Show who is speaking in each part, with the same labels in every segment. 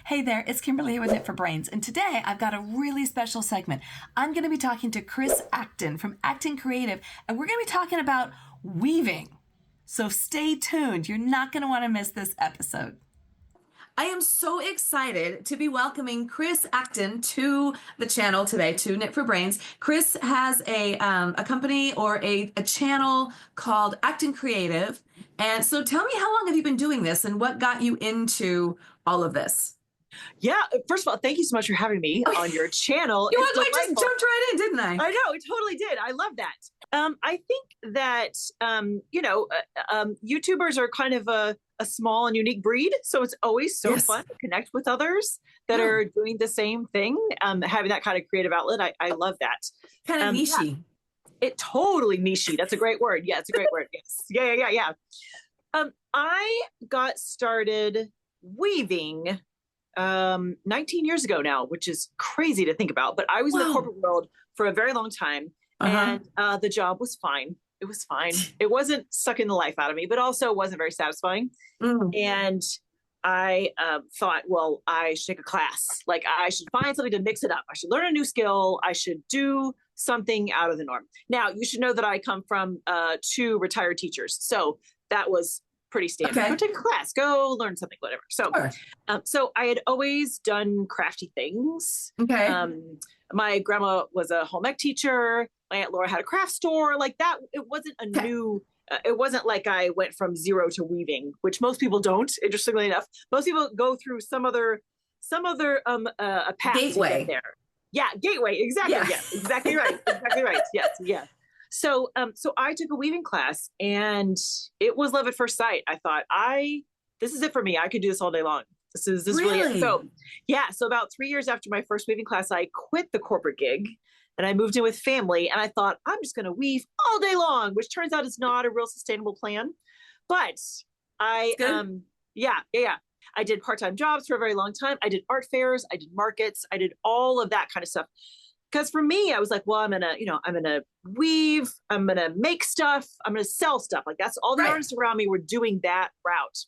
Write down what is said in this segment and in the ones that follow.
Speaker 1: Hey there, it's Kimberly with Knit for Brains, and today I've got a really special segment. I'm going to be talking to Chris Acton from Acton Creative, and we're going to be talking about weaving. So stay tuned. You're not going to want to miss this episode. I am so excited to be welcoming Chris Acton to the channel today, to Knit for Brains. Chris has a company or a channel called Acton Creative. And so tell me, how long have you been doing this and what got you into all of this?
Speaker 2: Yeah, first of all, thank you so much for having me on your channel.
Speaker 1: You I just jumped right in, didn't I?
Speaker 2: I know, I totally did. I love that. I think that, YouTubers are kind of a small and unique breed. So it's always so fun to connect with others that are doing the same thing. Having that kind of creative outlet, I love that.
Speaker 1: Kind of niche-y.
Speaker 2: Yeah, it totally niche-y. That's a great word. Yeah, it's a great word. Yes. Yeah. I got started weaving 19 years ago now, which is crazy to think about. But I was in the corporate world for a very long time, and the job was fine. It was fine. It wasn't sucking the life out of me, but also wasn't very satisfying. And I thought, well, I should take a class. Like, I should find something to mix it up. I should learn a new skill. I should do something out of the norm. Now, you should know that I come from 2 retired teachers. So that was pretty standard. Go take a class, go learn something, whatever. So, so I had always done crafty things. My grandma was a home ec teacher. My Aunt Laura had a craft store. Like that, it wasn't a new. It wasn't like I went from zero to weaving, which most people don't. Interestingly enough, most people go through some other a path
Speaker 1: gateway
Speaker 2: to get there. Yeah, gateway. Exactly. Yeah, exactly right. Exactly right. Yes. Yeah. So, so I took a weaving class, and it was love at first sight. I thought, this is it for me. I could do this all day long. This is really it. So, yeah. So about 3 years after my first weaving class, I quit the corporate gig, and I moved in with family. And I thought, I'm just going to weave all day long, which turns out is not a real sustainable plan. But I, I did part-time jobs for a very long time. I did art fairs. I did markets. I did all of that kind of stuff. Because for me, I was like, well, I'm going to weave, I'm going to make stuff, I'm going to sell stuff. Like, that's all the artists around me were doing that route,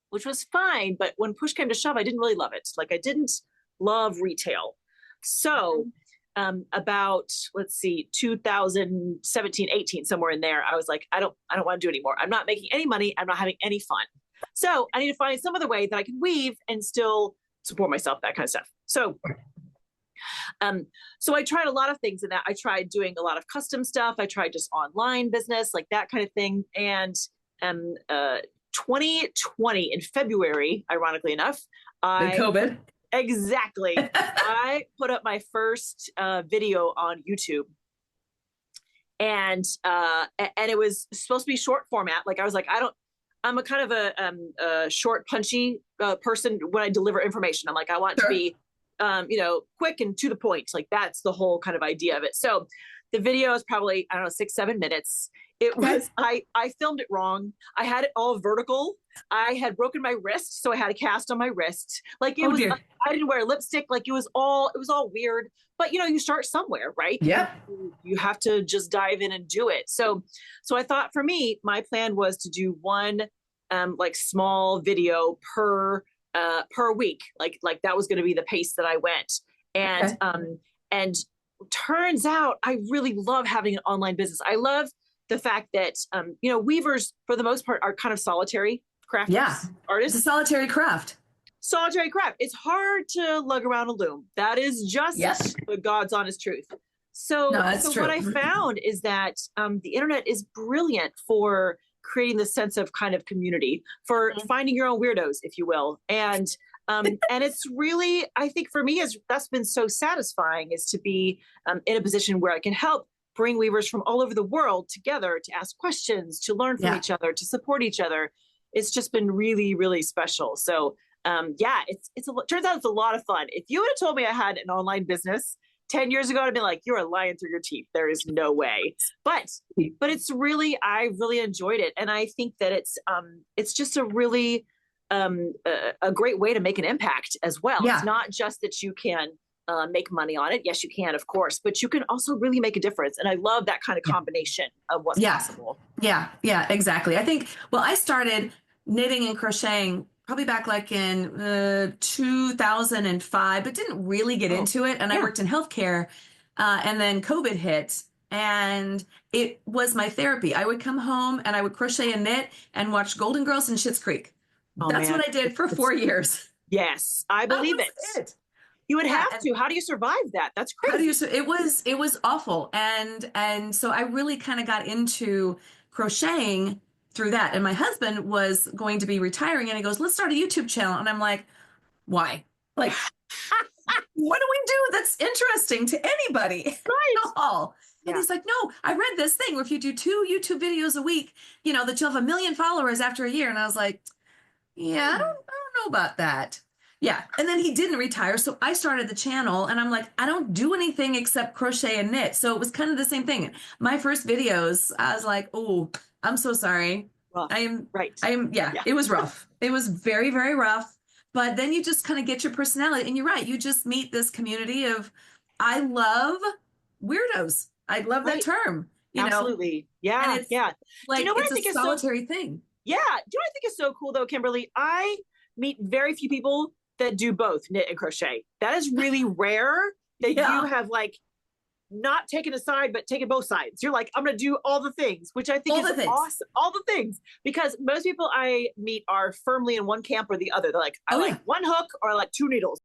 Speaker 2: which was fine. But when push came to shove, I didn't really love it. Like, I didn't love retail. So about, 2017, 18, somewhere in there, I was like, I don't want to do it anymore. I'm not making any money. I'm not having any fun. So I need to find some other way that I can weave and still support myself, that kind of stuff. So I tried a lot of things in that. I tried doing a lot of custom stuff. I tried just online business, like that kind of thing. And 2020 in February, ironically enough,
Speaker 1: COVID.
Speaker 2: Exactly. I put up my first video on YouTube. And it was supposed to be short format. Like, I was like, I'm a kind of a short, punchy person when I deliver information. I'm like, I want to be quick and to the point. Like, that's the whole kind of idea of it. So the video is probably, 6-7 minutes. It was, I filmed it wrong. I had it all vertical. I had broken my wrist, so I had a cast on my wrist. Like, it was, I didn't wear lipstick. Like, it was all weird, but you start somewhere, right?
Speaker 1: Yeah.
Speaker 2: You have to just dive in and do it. So I thought, for me, my plan was to do one, small video per week. Like that was going to be the pace that I went. And turns out I really love having an online business. I love the fact that, weavers for the most part are kind of solitary crafters, artists.
Speaker 1: It's a solitary craft.
Speaker 2: Solitary craft. It's hard to lug around a loom. That is just the God's honest truth. So what I found is that the internet is brilliant for creating the sense of kind of community, for finding your own weirdos, if you will. And it's really, I think for me, that's been so satisfying, is to be in a position where I can help bring weavers from all over the world together to ask questions, to learn from each other, to support each other. It's just been really, really special. So turns out it's a lot of fun. If you would have told me I had an online business 10 years ago, I'd be like, you're lying through your teeth. There is no way. But it's really, I really enjoyed it. And I think that it's just a really, a great way to make an impact as well. It's not just that you can make money on it. Yes, you can, of course, but you can also really make a difference. And I love that kind of combination of what's possible.
Speaker 1: Yeah, exactly. I think, I started knitting and crocheting probably back like in 2005, but didn't really get
Speaker 2: Oh,
Speaker 1: into it. And I
Speaker 2: yeah.
Speaker 1: worked in healthcare, and then COVID hit, and it was my therapy. I would come home and I would crochet and knit and watch Golden Girls and Schitt's Creek.
Speaker 2: Oh
Speaker 1: That's
Speaker 2: man.
Speaker 1: what I did for 4 years.
Speaker 2: Yes, I
Speaker 1: That
Speaker 2: believe
Speaker 1: was
Speaker 2: it.
Speaker 1: it.
Speaker 2: You would
Speaker 1: Yeah,
Speaker 2: have
Speaker 1: and
Speaker 2: to. How do you survive that? That's
Speaker 1: how do you?
Speaker 2: crazy.
Speaker 1: So it was awful, and so I really kind of got into crocheting through that. And my husband was going to be retiring, and he goes, "Let's start a YouTube channel." And I'm like, "Why? Like, what do we do that's interesting to anybody
Speaker 2: Right.
Speaker 1: at all?" And
Speaker 2: Yeah.
Speaker 1: he's like, "No, I read this thing where if you do 2 YouTube videos a week, that you'll have 1 million followers after a year." And I was like, yeah, I don't know about that. Yeah. And then he didn't retire. So I started the channel and I'm like, I don't do anything except crochet and knit. So it was kind of the same thing. My first videos, I was like, oh, I'm so sorry.
Speaker 2: Rough. Right.
Speaker 1: Yeah,
Speaker 2: Yeah.
Speaker 1: it was rough. It was very, very rough. But then you just kind of get your personality. And you're right. You just meet this community of, I love weirdos. I love that
Speaker 2: Right.
Speaker 1: term,
Speaker 2: Absolutely.
Speaker 1: and
Speaker 2: Yeah.
Speaker 1: it's
Speaker 2: Yeah. Do you
Speaker 1: like,
Speaker 2: know what I
Speaker 1: it's a
Speaker 2: think is so
Speaker 1: solitary thing.
Speaker 2: Yeah. Do you know what I think is so cool though, Kimberly? I meet very few people that do both knit and crochet. That is really rare that you
Speaker 1: Yeah.
Speaker 2: have like not taken a side, but taken both sides. You're like, I'm going to do all the things, which I think
Speaker 1: All
Speaker 2: is
Speaker 1: the things.
Speaker 2: awesome. All the things. Because most people I meet are firmly in one camp or the other. They're like, I
Speaker 1: Oh,
Speaker 2: like
Speaker 1: yeah.
Speaker 2: one hook or I like two needles.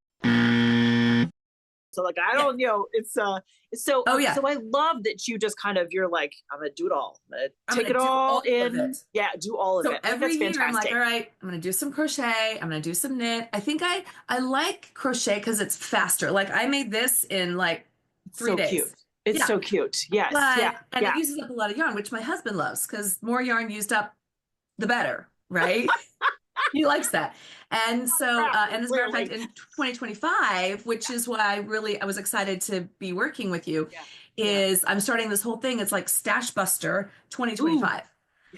Speaker 2: So like I
Speaker 1: Yeah.
Speaker 2: don't, it's so
Speaker 1: Oh, yeah.
Speaker 2: so I love that you just kind of you're like, I'm gonna do it all. I'm gonna
Speaker 1: I'm
Speaker 2: take
Speaker 1: gonna
Speaker 2: it
Speaker 1: do
Speaker 2: all
Speaker 1: all of
Speaker 2: in.
Speaker 1: it.
Speaker 2: Yeah, do all of
Speaker 1: So
Speaker 2: it. I think
Speaker 1: every
Speaker 2: that's
Speaker 1: year I'm like,
Speaker 2: fantastic.
Speaker 1: all right, I'm gonna do some crochet. I'm gonna do some knit. I think I like crochet because it's faster. Like I made this in like three
Speaker 2: So cute.
Speaker 1: days.
Speaker 2: It's
Speaker 1: Yeah.
Speaker 2: so cute. Yes. Yeah.
Speaker 1: And it
Speaker 2: Yeah.
Speaker 1: uses up a lot of yarn, which my husband loves because more yarn used up, the better, right? He likes that. And so, and as a matter of fact,
Speaker 2: Clearly.
Speaker 1: in 2025, which is why I was excited to be working with you,
Speaker 2: Yeah. Yeah.
Speaker 1: is I'm starting this whole thing. It's like Stash Buster
Speaker 2: Ooh.
Speaker 1: 2025.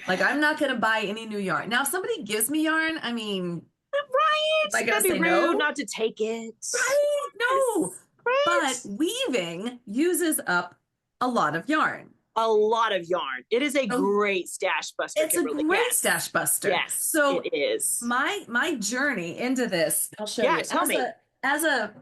Speaker 1: Like
Speaker 2: Yeah.
Speaker 1: I'm not going to buy any new yarn. Now, if somebody gives me yarn, I mean,
Speaker 2: Right.
Speaker 1: am I going
Speaker 2: That'd
Speaker 1: to
Speaker 2: be
Speaker 1: say
Speaker 2: rude
Speaker 1: no?
Speaker 2: not to take it.
Speaker 1: Right? No.
Speaker 2: Yes. Right.
Speaker 1: But weaving uses up a lot of yarn.
Speaker 2: A lot of yarn. It is a
Speaker 1: So
Speaker 2: great stash buster,
Speaker 1: it's a
Speaker 2: Kimberly.
Speaker 1: great
Speaker 2: Yes.
Speaker 1: Stash Buster.
Speaker 2: Yes,
Speaker 1: So
Speaker 2: it is.
Speaker 1: my journey into this, I'll show
Speaker 2: Yeah,
Speaker 1: you.
Speaker 2: tell me.
Speaker 1: As a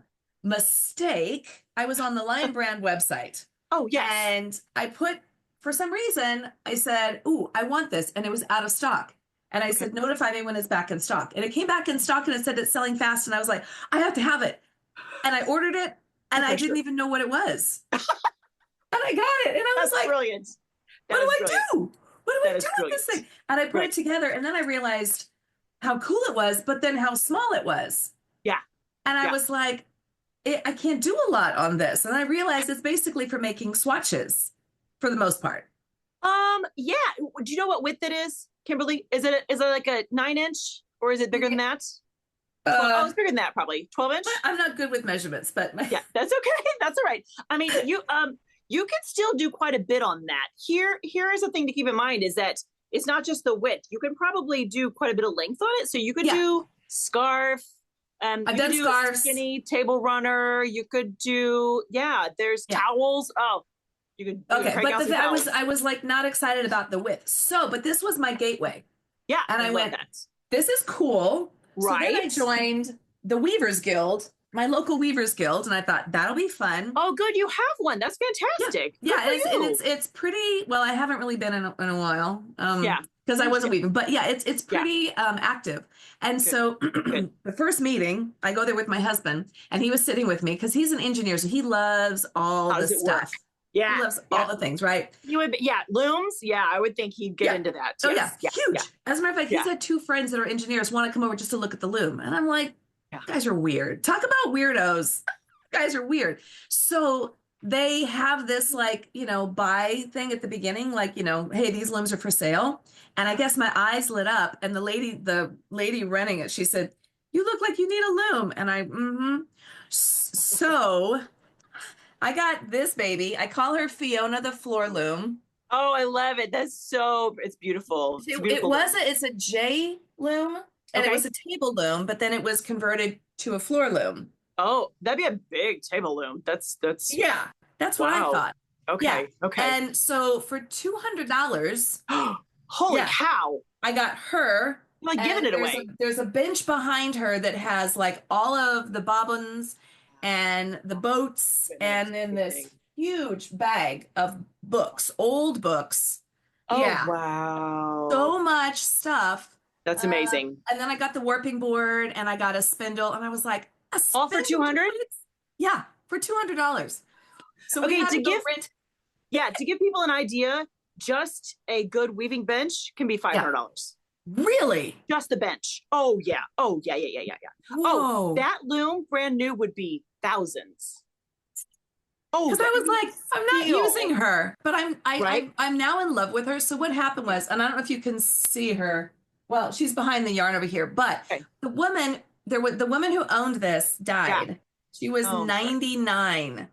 Speaker 1: mistake, I was on the Lion Brand website
Speaker 2: Oh, yes.
Speaker 1: and I put, for some reason, I said, "Ooh, I want this," and it was out of stock. And I said, "Notify me when it's back in stock." And it came back in stock and it said it's selling fast. And I was like, I have to have it. And I ordered it and I didn't even know what it was. And I got it. And I was
Speaker 2: That's
Speaker 1: like,
Speaker 2: brilliant.
Speaker 1: what do I do? What do I
Speaker 2: That is
Speaker 1: do with this
Speaker 2: brilliant.
Speaker 1: thing? And I put it
Speaker 2: Right.
Speaker 1: together, and then I realized how cool it was, but then how small it was.
Speaker 2: Yeah.
Speaker 1: And I
Speaker 2: Yeah.
Speaker 1: was like, I can't do a lot on this. And I realized it's basically for making swatches for the most part.
Speaker 2: Yeah. Do you know what width it is, Kimberly? Is it like a 9-inch or is it bigger than that? Oh, it's bigger than that, probably. 12-inch?
Speaker 1: I'm not good with measurements, but
Speaker 2: Yeah, that's okay. That's all right. I mean, you can still do quite a bit on that. Here's the thing to keep in mind is that it's not just the width. You can probably do quite a bit of length on it. So you could
Speaker 1: Yeah.
Speaker 2: do scarf.
Speaker 1: I've
Speaker 2: You
Speaker 1: done
Speaker 2: could do
Speaker 1: scarves.
Speaker 2: skinny table runner. You could do there's
Speaker 1: Yeah.
Speaker 2: towels. Oh, you could
Speaker 1: Okay,
Speaker 2: crank out
Speaker 1: but
Speaker 2: some towels.
Speaker 1: I was like not excited about the width. So, but this was my gateway.
Speaker 2: Yeah,
Speaker 1: And I
Speaker 2: love
Speaker 1: went,
Speaker 2: that.
Speaker 1: this is cool. So then I
Speaker 2: Right.
Speaker 1: joined the Weavers Guild, my local Weavers Guild, and I thought that'll be fun.
Speaker 2: Oh, good, you have one. That's fantastic.
Speaker 1: Yeah,
Speaker 2: Good for
Speaker 1: and
Speaker 2: you.
Speaker 1: it's pretty. Well, I haven't really been in a while.
Speaker 2: Yeah.
Speaker 1: Because I wasn't weaving, but yeah, it's
Speaker 2: Yeah.
Speaker 1: pretty active. And
Speaker 2: Good.
Speaker 1: so
Speaker 2: Good.
Speaker 1: the first meeting, I go there with my husband, and he was sitting with me because he's an engineer, so he loves all
Speaker 2: How
Speaker 1: the
Speaker 2: does it work?
Speaker 1: stuff.
Speaker 2: Yeah.
Speaker 1: He loves
Speaker 2: Yeah.
Speaker 1: all the things, right?
Speaker 2: You would, looms. Yeah, I would think he'd get
Speaker 1: Yeah.
Speaker 2: into that.
Speaker 1: Oh
Speaker 2: Yes.
Speaker 1: yeah, huge.
Speaker 2: Yeah.
Speaker 1: As a matter of fact,
Speaker 2: Yeah.
Speaker 1: he's had 2 friends that are engineers want to come over just to look at the loom, and I'm like,
Speaker 2: Yeah.
Speaker 1: you guys are weird. Talk about weirdos. You guys are weird. So they have this buy thing at the beginning, like, hey, these looms are for sale. And I guess my eyes lit up, and the lady running it, she said, "You look like you need a loom." And so I got this baby. I call her Fiona the floor loom.
Speaker 2: Oh, I love it. It's beautiful. It's beautiful.
Speaker 1: It's a J loom, and it was a table loom, but then it was converted to a floor loom.
Speaker 2: Oh, that'd be a big table loom. That's
Speaker 1: Yeah, that's what I thought.
Speaker 2: Okay.
Speaker 1: Yeah.
Speaker 2: Okay.
Speaker 1: And so for $200,
Speaker 2: Holy
Speaker 1: Yeah.
Speaker 2: cow.
Speaker 1: I got her
Speaker 2: You're like giving
Speaker 1: And
Speaker 2: it away.
Speaker 1: there's a bench behind her that has like all of the bobbins and the boats,
Speaker 2: Goodness.
Speaker 1: and then this huge bag of books, old books.
Speaker 2: Oh,
Speaker 1: Yeah,
Speaker 2: wow.
Speaker 1: so much stuff.
Speaker 2: That's amazing.
Speaker 1: And then I got the warping board and I got a spindle, and I was like, a
Speaker 2: All for
Speaker 1: spindle?
Speaker 2: 200?
Speaker 1: Yeah, for $200. So we
Speaker 2: Okay,
Speaker 1: had
Speaker 2: to
Speaker 1: to go
Speaker 2: give
Speaker 1: rent.
Speaker 2: to give people an idea, just a good weaving bench can be $500.
Speaker 1: Yeah, really?
Speaker 2: Just the bench. Oh yeah. Oh yeah, yeah, yeah, yeah, yeah. Oh,
Speaker 1: Whoa.
Speaker 2: that loom brand new would be thousands. Oh,
Speaker 1: Because I was like, I'm not
Speaker 2: steal.
Speaker 1: using her, but
Speaker 2: Right?
Speaker 1: I'm now in love with her. So what happened was, and I don't know if you can see her. Well, she's behind the yarn over here, but
Speaker 2: Okay.
Speaker 1: the woman who owned this died.
Speaker 2: Yeah.
Speaker 1: She was
Speaker 2: Oh,
Speaker 1: 99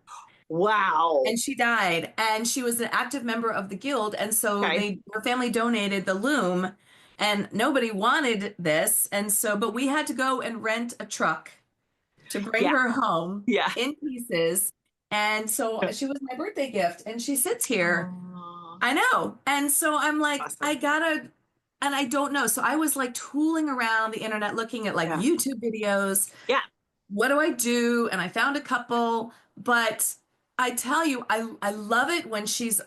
Speaker 2: wow.
Speaker 1: and she died, and she was an active member of the guild, and so
Speaker 2: Okay.
Speaker 1: her family donated the loom, and nobody wanted this, and so but we had to go and rent a truck to bring
Speaker 2: Yeah.
Speaker 1: her home
Speaker 2: Yeah.
Speaker 1: in pieces. And so she was my birthday gift, and she sits here.
Speaker 2: Aw.
Speaker 1: I know. And so I'm like,
Speaker 2: Awesome.
Speaker 1: I gotta, and I don't know. So I was like tooling around the internet looking at like
Speaker 2: Yeah.
Speaker 1: YouTube videos.
Speaker 2: Yeah.
Speaker 1: What do I do? And I found a couple, but I tell you, I love it when she's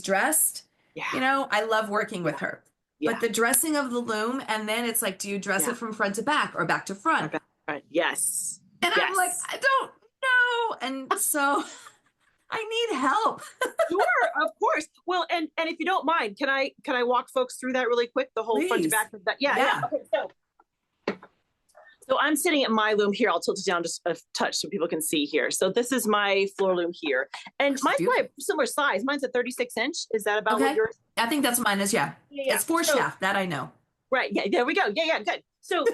Speaker 1: dressed.
Speaker 2: Yeah.
Speaker 1: You know, I love working with her.
Speaker 2: Yeah.
Speaker 1: But the dressing of the loom, and then it's like, do you dress
Speaker 2: Yeah.
Speaker 1: it from front to back or back to front?
Speaker 2: Right. Yes.
Speaker 1: And I'm like,
Speaker 2: Yes.
Speaker 1: I don't know. And so I need help.
Speaker 2: Sure, of course. Well, and if you don't mind, can I walk folks through that really quick? The whole front to
Speaker 1: Please.
Speaker 2: back of that. Yeah,
Speaker 1: Yeah.
Speaker 2: yeah. Okay, so I'm sitting at my loom here. I'll tilt it down just a touch so people can see here. So this is my floor loom here. And
Speaker 1: That's
Speaker 2: mine's
Speaker 1: beautiful.
Speaker 2: probably a similar size. Mine's a 36-inch. Is that about
Speaker 1: Okay.
Speaker 2: what yours?
Speaker 1: I think that's mine is, yeah.
Speaker 2: Yeah.
Speaker 1: It's four
Speaker 2: So-
Speaker 1: shaft, that I know.
Speaker 2: Right. Yeah, there we go. Yeah, yeah, good. So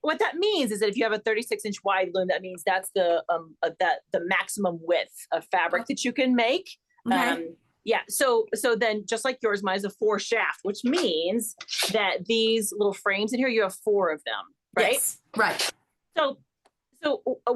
Speaker 2: what that means is that if you have a 36-inch wide loom, that means that's the maximum width of fabric that you can make.
Speaker 1: Okay.
Speaker 2: Yeah. So then just like yours, mine is a 4 shaft, which means that these little frames in here, you have 4 of them, right?
Speaker 1: Yes. Right.
Speaker 2: So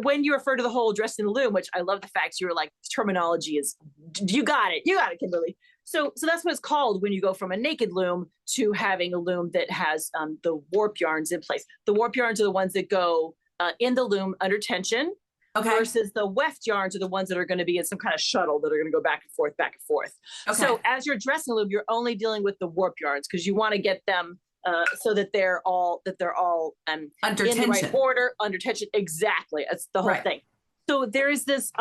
Speaker 2: when you refer to the whole dressed in the loom, which I love the fact you were like, terminology is, you got it, Kimberly. So that's what it's called when you go from a naked loom to having a loom that has the warp yarns in place. The warp yarns are the ones that go in the loom under tension.
Speaker 1: Okay.
Speaker 2: Versus the weft yarns are the ones that are going to be in some kind of shuttle that are going to go back and forth, back and forth.
Speaker 1: Okay.
Speaker 2: So as you're dressing a loom, you're only dealing with the warp yarns because you want to get them so that they're all
Speaker 1: Under
Speaker 2: in
Speaker 1: tension.
Speaker 2: the right order, under tension. Exactly, that's the whole
Speaker 1: Right.
Speaker 2: thing. So there is this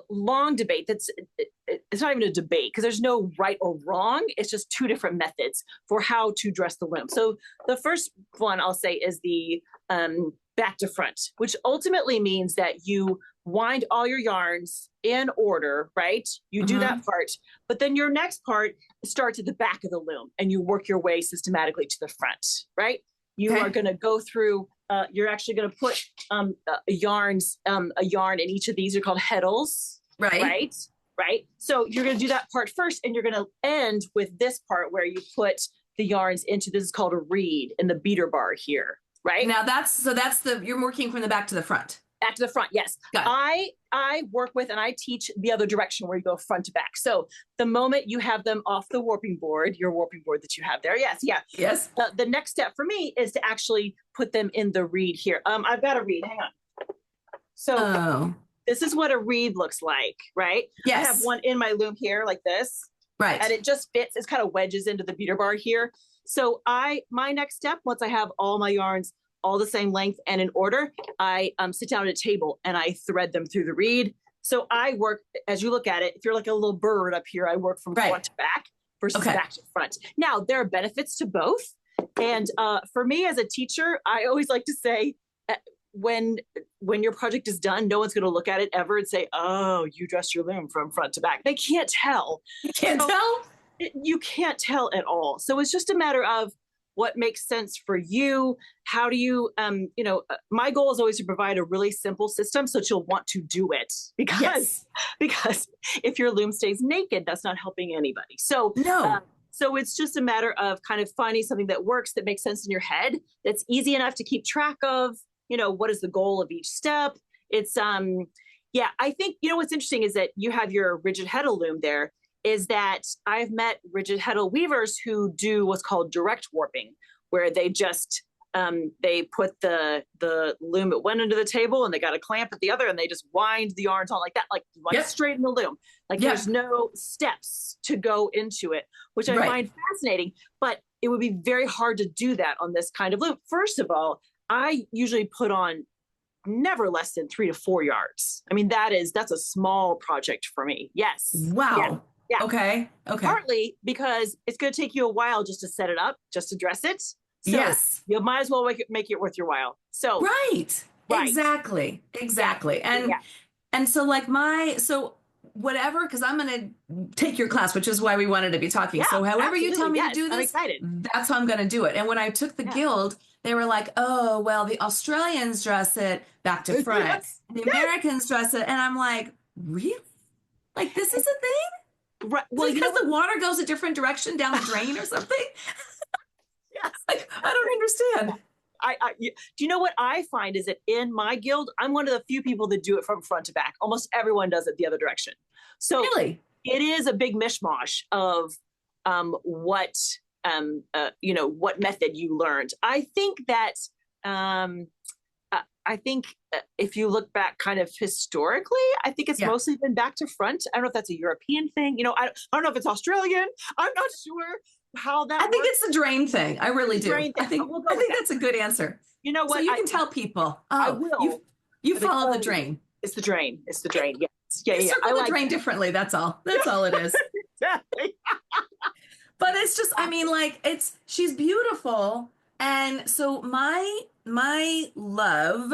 Speaker 2: long debate. It's not even a debate because there's no right or wrong. It's just 2 different methods for how to dress the loom. So the first one I'll say is the back to front, which ultimately means that you wind all your yarns in order, right? You do that part, but then your next part starts at the back of the loom and you work your way systematically to the front, right? You
Speaker 1: Okay.
Speaker 2: are going to go through, you're actually going to put a yarn in each of these are called heddles,
Speaker 1: Right.
Speaker 2: right? So you're going to do that part first and you're going to end with this part where you put the yarns into, this is called a reed in the beater bar here, right?
Speaker 1: Now you're working from the back to the front.
Speaker 2: Back to the front, yes.
Speaker 1: Got it.
Speaker 2: I work with and I teach the other direction where you go front to back. So the moment you have them off the warping board, your warping board that you have there, yes, yeah.
Speaker 1: Yes.
Speaker 2: The next step for me is to actually put them in the reed here. I've got a reed, hang on. So
Speaker 1: Oh.
Speaker 2: this is what a reed looks like, right?
Speaker 1: Yes.
Speaker 2: I have one in my loom here like this.
Speaker 1: Right.
Speaker 2: And it just fits, it's kind of wedges into the beater bar here. So my next step, once I have all my yarns all the same length and in order, I sit down at a table and I thread them through the reed. So I work, as you look at it, if you're like a little bird up here, I work from front to back versus back to front. Now, there are benefits to both. And for me as a teacher, I always like to say, when your project is done, no one's going to look at it ever and say, oh, you dressed your loom from front to back. They can't tell.
Speaker 1: You can't tell?
Speaker 2: You can't tell at all. So it's just a matter of what makes sense for you. How do you, my goal is always to provide a really simple system so that you'll want to do it because if your loom stays naked, that's not helping anybody. So
Speaker 1: No.
Speaker 2: so it's just a matter of kind of finding something that works, that makes sense in your head, that's easy enough to keep track of, what is the goal of each step. It's, I think, what's interesting is that you have your rigid heddle loom there, is that I've met rigid heddle weavers who do what's called direct warping, where they just they put the loom at one end of the table and they got a clamp at the other and they just wind the yarns on like that, like straight in the loom. Like there's no steps to go into it, which I find fascinating, but it would be very hard to do that on this kind of loom. First of all, I usually put on never less than 3 to 4 yards. I mean, that's a small project for me. Yes.
Speaker 1: Wow. Yeah. Okay.
Speaker 2: Partly because it's going to take you a while just to set it up, just to dress it. So you might as well make it worth your while. So
Speaker 1: exactly. And so like whatever, because I'm going to take your class, which is why we wanted to be talking. So however you tell me to do this, that's how I'm going to do it. And when I took the guild, they were like, oh, well, the Australians dress it back to front. The Americans dress it. And I'm like, really? Like, this is a thing?
Speaker 2: Right. Well,
Speaker 1: because the water goes a different direction down the drain or something? Like, I don't understand.
Speaker 2: Do you know what I find is that in my guild, I'm one of the few people that do it from front to back. Almost everyone does it the other direction. So it is a big mishmash of what method you learned. I think that if you look back kind of historically, I think it's mostly been back to front. I don't know if that's a European thing. I don't know if it's Australian. I'm not sure how that
Speaker 1: think it's the drain thing. I really do. I think that's a good answer.
Speaker 2: You know what?
Speaker 1: So you can tell people,
Speaker 2: I will.
Speaker 1: You follow the drain.
Speaker 2: It's the drain. It's the drain. Yes.
Speaker 1: You circle the drain differently. That's all. That's all it is.
Speaker 2: Exactly.
Speaker 1: But it's just, I mean, like, she's beautiful. And so my love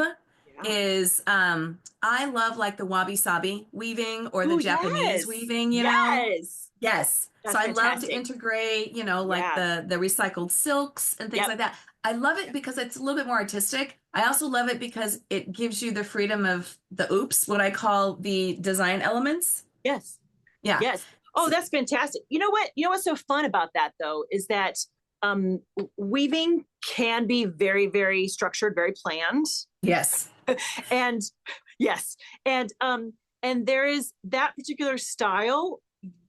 Speaker 1: is, I love like the wabi-sabi weaving or the Japanese weaving, you know? Yes.
Speaker 2: That's
Speaker 1: so I
Speaker 2: fantastic.
Speaker 1: love to integrate, like the recycled silks and things like that. I love it because it's a little bit more artistic. I also love it because it gives you the freedom of the what I call the design elements.
Speaker 2: Yes.
Speaker 1: Yeah.
Speaker 2: Yes. Oh, that's fantastic. You know what? You know what's so fun about that though is that weaving can be very, very structured, very planned.
Speaker 1: Yes.
Speaker 2: And there is that particular style.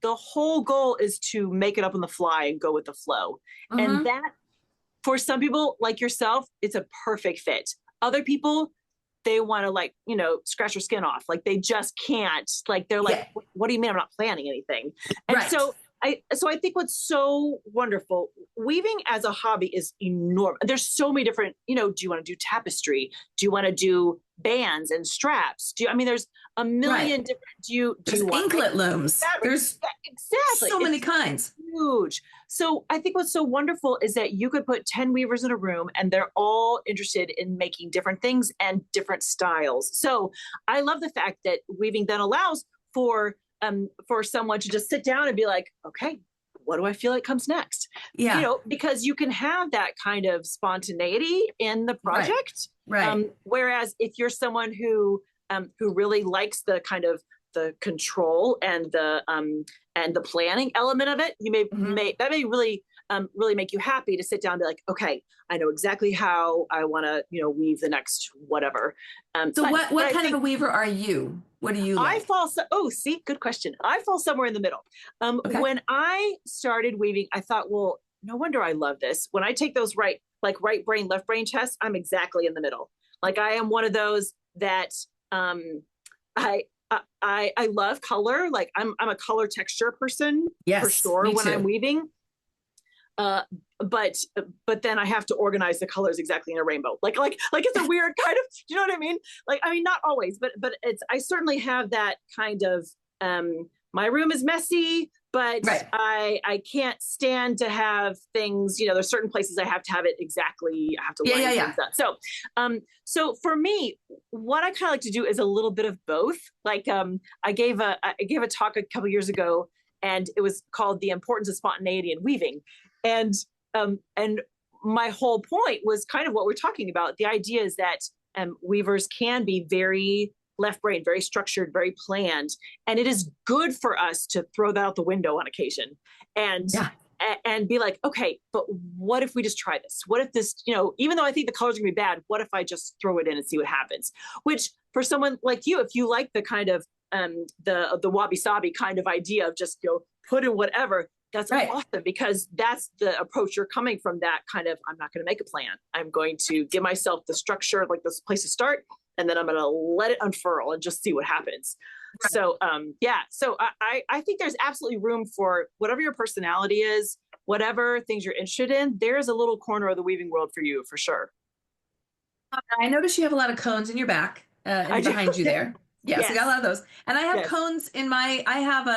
Speaker 2: The whole goal is to make it up on the fly and go with the flow. And that, for some people like yourself, it's a perfect fit. Other people, they want to scratch their skin off. Like they just can't. Like they're like, what do you mean I'm not planning anything? And so I think what's so wonderful, weaving as a hobby is enormous. There's so many different, do you want to do tapestry? Do you want to do bands and straps? There's a million different,
Speaker 1: there's inklet looms. There's so many kinds.
Speaker 2: Huge. So I think what's so wonderful is that you could put 10 weavers in a room and they're all interested in making different things and different styles. So I love the fact that weaving then allows for someone to just sit down and be like, okay, what do I feel like comes next?
Speaker 1: Yeah.
Speaker 2: Because you can have that kind of spontaneity in the project.
Speaker 1: Right.
Speaker 2: Whereas if you're someone who really likes the kind of the control and the planning element of it, you may really make you happy to sit down and be like, okay, I know exactly how I want to, weave the next whatever.
Speaker 1: So what kind of a weaver are you? What do you like?
Speaker 2: Good question. I fall somewhere in the middle. When I started weaving, I thought, well, no wonder I love this. When I take those right brain, left brain tests, I'm exactly in the middle. Like I am one of those that I love color. Like I'm a color texture person for sure when I'm weaving. But then I have to organize the colors exactly in a rainbow. Like it's a weird kind of, do you know what I mean? Not always, but I certainly have that kind of, my room is messy, but I can't stand to have things, there's certain places I have to have it exactly. I have to line things up. So for me, what I kind of like to do is a little bit of both. Like, I gave a talk a couple years ago and it was called The Importance of Spontaneity in Weaving. And my whole point was kind of what we're talking about. The idea is that weavers can be very left brain, very structured, very planned. And it is good for us to throw that out the window on occasion and be like, okay, but what if we just try this? What if this, even though I think the color's gonna be bad, what if I just throw it in and see what happens? Which for someone like you, if you like the kind of the wabi-sabi kind of idea of just, put in whatever, That's
Speaker 1: Right.
Speaker 2: awesome, because that's the approach you're coming from, that kind of, I'm not going to make a plan. I'm going to give myself the structure, like this place to start, and then I'm going to let it unfurl and just see what happens.
Speaker 1: Right.
Speaker 2: So, yeah, so I think there's absolutely room for whatever your personality is, whatever things you're interested in. There's a little corner of the weaving world for you, for sure.
Speaker 1: I notice you have a lot of cones in your back,
Speaker 2: I
Speaker 1: and
Speaker 2: do.
Speaker 1: behind you there. Yes, I got a
Speaker 2: Yes.
Speaker 1: lot of those. And I have
Speaker 2: Yes.
Speaker 1: cones in my, I have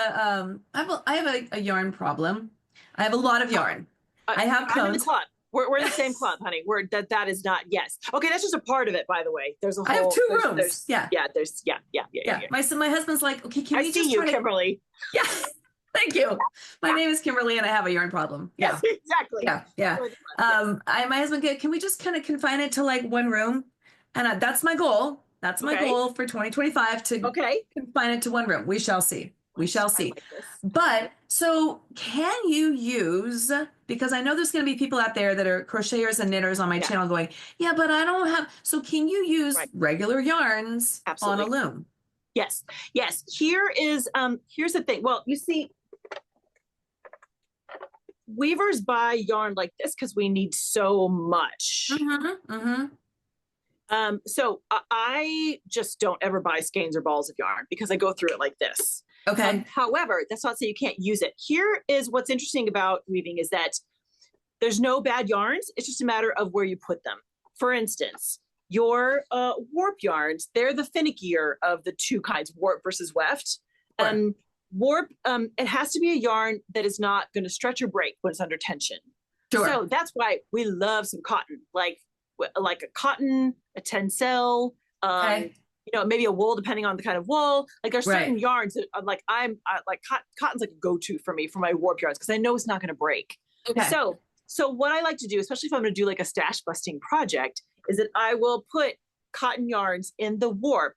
Speaker 1: a yarn problem. I have a lot of yarn. I have
Speaker 2: I'm in the
Speaker 1: cones.
Speaker 2: club. We're in the same club, honey. That is not, yes. Okay, that's just a part of it, by the way. There's a
Speaker 1: I have
Speaker 2: whole,
Speaker 1: two rooms.
Speaker 2: there's
Speaker 1: Yeah.
Speaker 2: yeah, there's yeah, yeah, yeah, yeah,
Speaker 1: Yeah.
Speaker 2: yeah.
Speaker 1: My husband's like, okay, can
Speaker 2: I
Speaker 1: we
Speaker 2: see
Speaker 1: just
Speaker 2: you,
Speaker 1: try to,
Speaker 2: Kimberly.
Speaker 1: yeah, thank you. My
Speaker 2: Yeah.
Speaker 1: name is Kimberly and I have a yarn problem.
Speaker 2: Yes,
Speaker 1: Yeah.
Speaker 2: exactly.
Speaker 1: Yeah. Yeah.
Speaker 2: Yes.
Speaker 1: My husband, can we just kind of confine it to like one room? And that's my goal. That's my
Speaker 2: Okay.
Speaker 1: goal for 2025 to
Speaker 2: Okay.
Speaker 1: confine it to one room. We shall see. We shall
Speaker 2: I
Speaker 1: see.
Speaker 2: like this.
Speaker 1: But so can you use, because I know there's going to be people out there that are crocheters and knitters on my
Speaker 2: Yeah.
Speaker 1: channel going, yeah, but I don't have, so can you use
Speaker 2: Right.
Speaker 1: regular yarns
Speaker 2: Absolutely.
Speaker 1: on a loom?
Speaker 2: Yes. Yes. Here's the thing. Well, you see, weavers buy yarn like this because we need so much.
Speaker 1: Mm-hmm. Mm-hmm.
Speaker 2: So I just don't ever buy skeins or balls of yarn because I go through it like this.
Speaker 1: Okay.
Speaker 2: However, that's not to say you can't use it. Here is what's interesting about weaving is that there's no bad yarns. It's just a matter of where you put them. For instance, your warp yarns, they're the finickier of the two kinds, warp versus weft.
Speaker 1: Sure.
Speaker 2: Warp, it has to be a yarn that is not going to stretch or break when it's under tension.
Speaker 1: Sure.
Speaker 2: So that's why we love some cotton, like a cotton, a tencel,
Speaker 1: Okay.
Speaker 2: maybe a wool, depending on the kind of wool. Like there's certain
Speaker 1: Right.
Speaker 2: yarns that I'm like, cotton's like a go-to for me for my warp yarns because I know it's not going to break.
Speaker 1: Okay.
Speaker 2: So what I like to do, especially if I'm going to do like a stash busting project, is that I will put cotton yarns in the warp,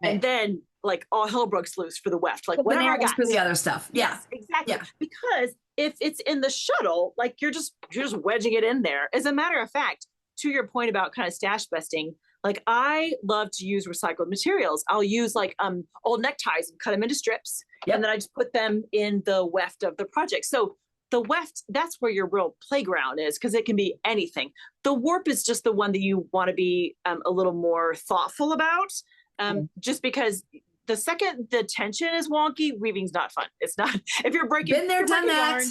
Speaker 1: Right.
Speaker 2: and then like all hell breaks loose for the weft, like whatever I got
Speaker 1: for the other stuff. Yeah.
Speaker 2: Yes, exactly.
Speaker 1: Yeah.
Speaker 2: Because if it's in the shuttle, like you're just wedging it in there. As a matter of fact, to your point about kind of stash busting, like I love to use recycled materials. I'll use like old neckties and cut them into strips,
Speaker 1: Yep.
Speaker 2: and then I just put them in the weft of the project. So the weft, that's where your real playground is, because it can be anything. The warp is just the one that you want to be a little more thoughtful about, just because the second the tension is wonky, weaving's not fun. It's not. If you're breaking,
Speaker 1: Been there, done that.
Speaker 2: yarn,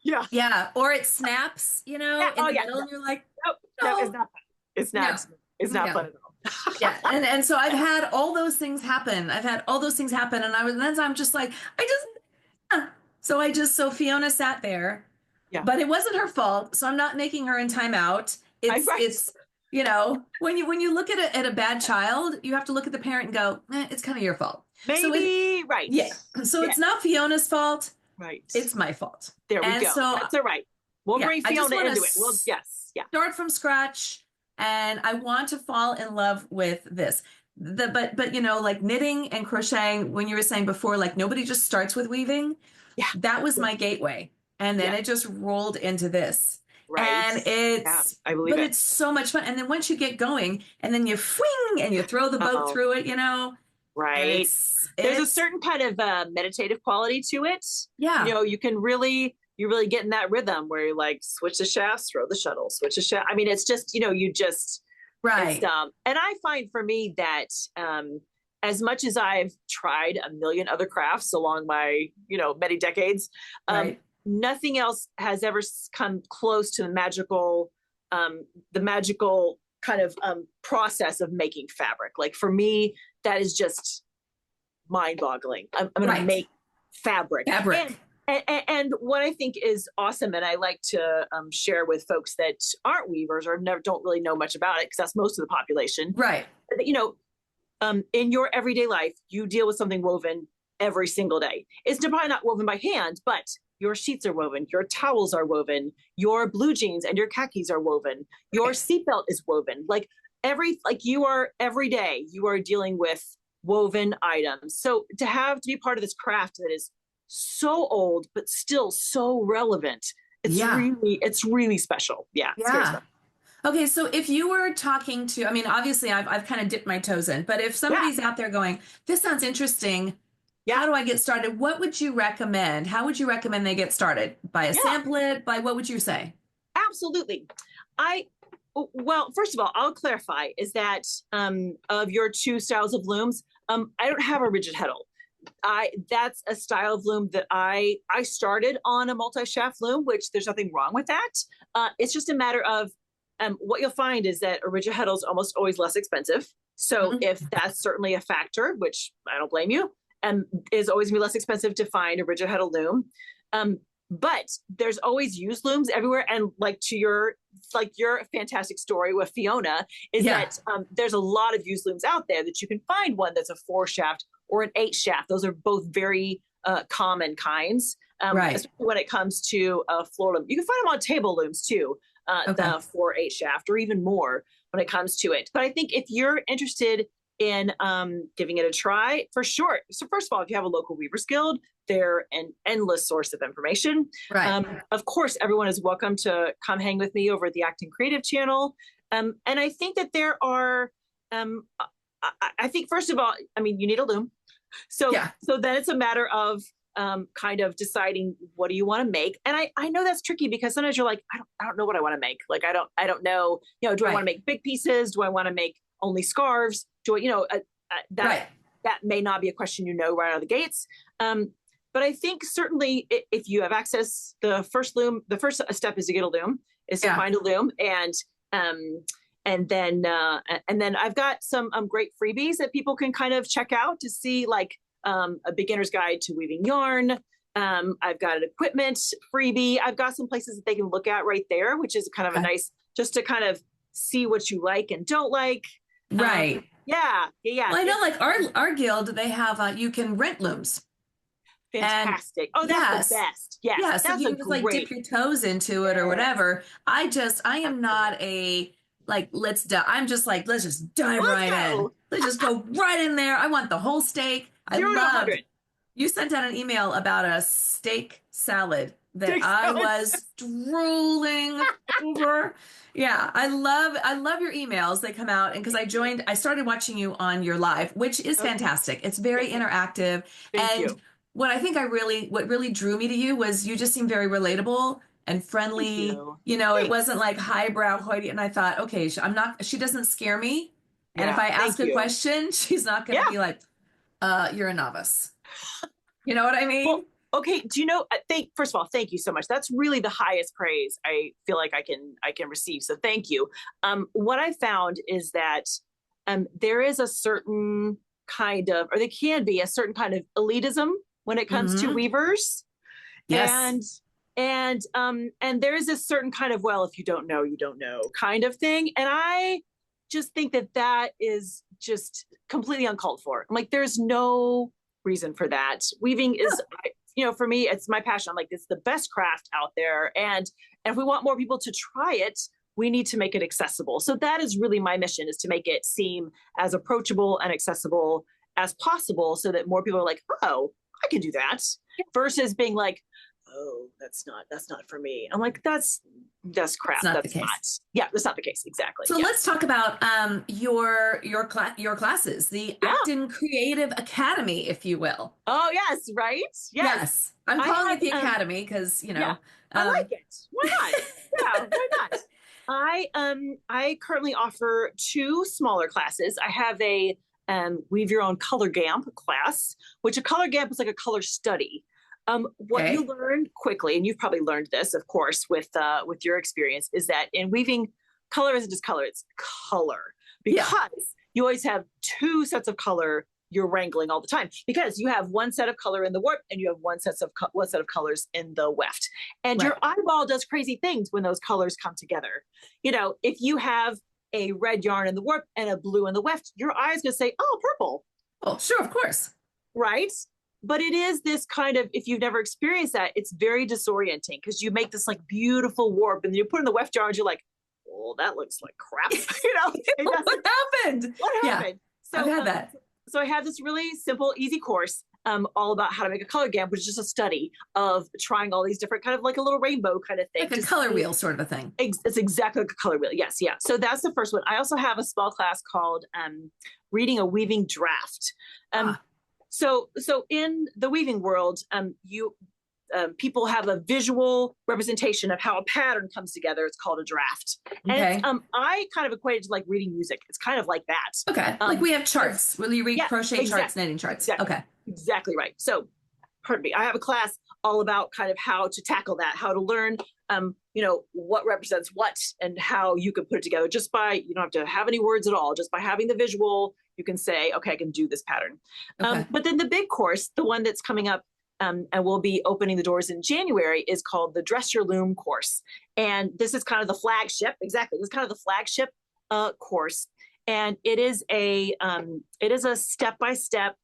Speaker 2: yeah.
Speaker 1: Yeah. Or it snaps, in the middle, and you're like,
Speaker 2: Nope,
Speaker 1: no.
Speaker 2: it's not fun. It's not.
Speaker 1: No.
Speaker 2: It's not
Speaker 1: No.
Speaker 2: fun at all.
Speaker 1: Yeah. And so I've had all those things happen. And then I'm just like, so Fiona sat there,
Speaker 2: Yeah.
Speaker 1: but it wasn't her fault. So I'm not making her in timeout. It's,
Speaker 2: Right.
Speaker 1: it's, when you look at a bad child, you have to look at the parent and go, it's kind of your fault.
Speaker 2: Maybe right.
Speaker 1: Yeah. So
Speaker 2: Yeah.
Speaker 1: it's not Fiona's fault.
Speaker 2: Right.
Speaker 1: It's my fault.
Speaker 2: There we
Speaker 1: And
Speaker 2: go.
Speaker 1: so
Speaker 2: That's all right. We'll
Speaker 1: yeah,
Speaker 2: bring
Speaker 1: I just
Speaker 2: Fiona
Speaker 1: wanna
Speaker 2: into it. Well, yes. Yeah.
Speaker 1: start from scratch, and I want to fall in love with this. But like knitting and crocheting, when you were saying before, like nobody just starts with weaving.
Speaker 2: Yeah.
Speaker 1: That was my gateway. And then
Speaker 2: Yeah.
Speaker 1: it just rolled into this.
Speaker 2: Right.
Speaker 1: And
Speaker 2: I believe it.
Speaker 1: it's so much fun. And then once you get going, and then you fling and you throw the boat through it,
Speaker 2: Right. There's a certain kind of meditative quality to it.
Speaker 1: Yeah.
Speaker 2: You can really get in that rhythm where you like switch the shafts, throw the shuttle, switch the shaft. I mean, it's just, you just,
Speaker 1: right.
Speaker 2: And I find for me that as much as I've tried a million other crafts along my, many decades,
Speaker 1: Right.
Speaker 2: nothing else has ever come close to the magical kind of process of making fabric. Like for me, that is just mind-boggling. I'm going
Speaker 1: Right.
Speaker 2: to make fabric. And what I think is awesome, and I like to share with folks that aren't weavers or don't really know much about it, because that's most of the population.
Speaker 1: Right.
Speaker 2: In your everyday life, you deal with something woven every single day. It's probably not woven by hand, but your sheets are woven, your towels are woven, your blue jeans and your khakis are woven, your seatbelt is woven. You are every day, you are dealing with woven items. So to be part of this craft that is so old but still so relevant, it's really special. Yeah. It's very special.
Speaker 1: Okay, so if you were talking to, obviously I've kind of dipped my toes in, but if somebody's out there going, this sounds interesting,
Speaker 2: Yeah.
Speaker 1: How do I get started? What would you recommend? How would you recommend they get started? By a
Speaker 2: Yeah,
Speaker 1: samplet? By what would you say?
Speaker 2: absolutely. I well, first of all, I'll clarify is that of your two styles of looms, I don't have a rigid heddle. I That's a style of loom that I started on a multi-shaft loom, which there's nothing wrong with that. It's just a matter of what you'll find is that a rigid heddle is almost always less expensive. So
Speaker 1: Mhm.
Speaker 2: if that's certainly a factor, which I don't blame you, is always gonna be less expensive to find a rigid heddle loom. Um, but there's always used looms everywhere. And your fantastic story with Fiona is
Speaker 1: Yeah.
Speaker 2: that there's a lot of used looms out there that you can find one that's a 4 shaft or an 8 shaft. Those are both very common kinds,
Speaker 1: Right.
Speaker 2: especially when it comes to floor loom. You can find them on table looms too,
Speaker 1: Okay.
Speaker 2: the 4/8 shaft or even more when it comes to it. But I think if you're interested in giving it a try, for sure. So first of all, if you have a local Weavers Guild, they're an endless source of information.
Speaker 1: Right.
Speaker 2: Of course, everyone is welcome to come hang with me over at the Acton Creative channel. And I think that there are, I think first of all, I mean, you need a loom.
Speaker 1: Yeah.
Speaker 2: So then it's a matter of kind of deciding what do you want to make. And I know that's tricky because sometimes you're like, I don't know what I want to make. Like, I don't know, do I want to make big pieces? Do I want to make only scarves? Do I, that,
Speaker 1: Right.
Speaker 2: that may not be a question, right out of the gates. But I think certainly if you have access, the first step is to get a loom, is to
Speaker 1: Yeah.
Speaker 2: find a loom. And then I've got some great freebies that people can kind of check out to see, like a beginner's guide to weaving yarn. I've got an equipment freebie. I've got some places that they can look at right there, which is kind of a nice, just to kind of see what you like and don't like.
Speaker 1: Right.
Speaker 2: Yeah.
Speaker 1: Well, I know, like our guild, they have you can rent looms.
Speaker 2: Fantastic.
Speaker 1: And
Speaker 2: that's the best. Yes.
Speaker 1: Yeah, so
Speaker 2: That's
Speaker 1: you can just like dip your toes into it or whatever. I am not a like I'm just like let's just dive
Speaker 2: Let's
Speaker 1: right in.
Speaker 2: go.
Speaker 1: Let's just go right in there. I want the whole steak. I
Speaker 2: 0 to
Speaker 1: loved
Speaker 2: 100.
Speaker 1: you sent out an email about a steak salad that
Speaker 2: Steak
Speaker 1: I
Speaker 2: salad.
Speaker 1: was drooling over. Yeah, I love your emails. They come out, and because I started watching you on your live, which is fantastic. It's very interactive.
Speaker 2: Thank
Speaker 1: And
Speaker 2: you.
Speaker 1: what really drew me to you was you just seem very relatable and friendly.
Speaker 2: You.
Speaker 1: It wasn't like highbrow hoity. And I thought, okay, she doesn't scare me. And if
Speaker 2: Yeah.
Speaker 1: I ask
Speaker 2: Thank
Speaker 1: a
Speaker 2: you.
Speaker 1: question, she's not going to be like, you're a novice. You know what I mean?
Speaker 2: Well, okay. Do you know? First of all, thank you so much. That's really the highest praise I feel like I can receive. So thank you. What I found is that there is a certain kind of, or there can be a certain kind of elitism when it comes to weavers,
Speaker 1: Yes.
Speaker 2: and there is a certain kind of, well, if you don't know, you don't know kind of thing. And I just think that is just completely uncalled for. I'm like, there's no reason for that. Weaving is, for me, it's my passion. I'm like, it's the best craft out there. And if we want more people to try it, we need to make it accessible. So that is really my mission, is to make it seem as approachable and accessible as possible so that more people are like, oh, I can do that, versus being like, oh, that's not for me. I'm like, that's crap. That's not the case. Exactly.
Speaker 1: So let's talk about your classes, the Acton Creative Academy, if you will.
Speaker 2: Oh yes, right?
Speaker 1: Yes. I'm calling it the Academy because
Speaker 2: I like it. Why not? Yeah, why not? I currently offer 2 smaller classes. I have a weave your own color gamp class, which a color gamp is like a color study. What you learn quickly, and you've probably learned this, of course, with your experience, is that in weaving, color isn't just color; it's color, because you always have 2 sets of color you're wrangling all the time, because you have one set of color in the warp and you have one set of colors in the weft, and your eyeball does crazy things when those colors come together. If you have a red yarn in the warp and a blue in the weft, your eye's gonna say, "Oh, purple."
Speaker 1: Oh, sure, of course,
Speaker 2: right? But it is this kind of, if you've never experienced that, it's very disorienting, because you make this like beautiful warp and then you put in the weft yarn and you're like, oh, that looks like crap.
Speaker 1: What happened?
Speaker 2: What happened? So
Speaker 1: I've had that.
Speaker 2: So I have this really simple, easy course all about how to make a color gamp, which is just a study of trying all these different kind of like a little rainbow kind of thing.
Speaker 1: Like a color wheel sort of a thing.
Speaker 2: It's exactly like a color wheel. Yes. Yeah. So that's the first one. I also have a small class called Reading a Weaving Draft. So in the weaving world, people have a visual representation of how a pattern comes together. It's called a draft. And
Speaker 1: Okay.
Speaker 2: I kind of equate it to like reading music. It's kind of like that.
Speaker 1: Okay. Like we have charts. Will you read
Speaker 2: Yeah,
Speaker 1: crochet charts, knitting charts?
Speaker 2: Exactly.
Speaker 1: Okay.
Speaker 2: Exactly right. So, pardon me, I have a class all about kind of how to tackle that, how to learn, what represents what and how you can put it together just by, you don't have to have any words at all. Just by having the visual, you can say, okay, I can do this pattern.
Speaker 1: Okay.
Speaker 2: But then the big course, the one that's coming up, and we'll be opening the doors in January, is called the Dress Your Loom course. And this is kind of the flagship. Exactly. This is kind of the flagship course. And it is a step-by-step,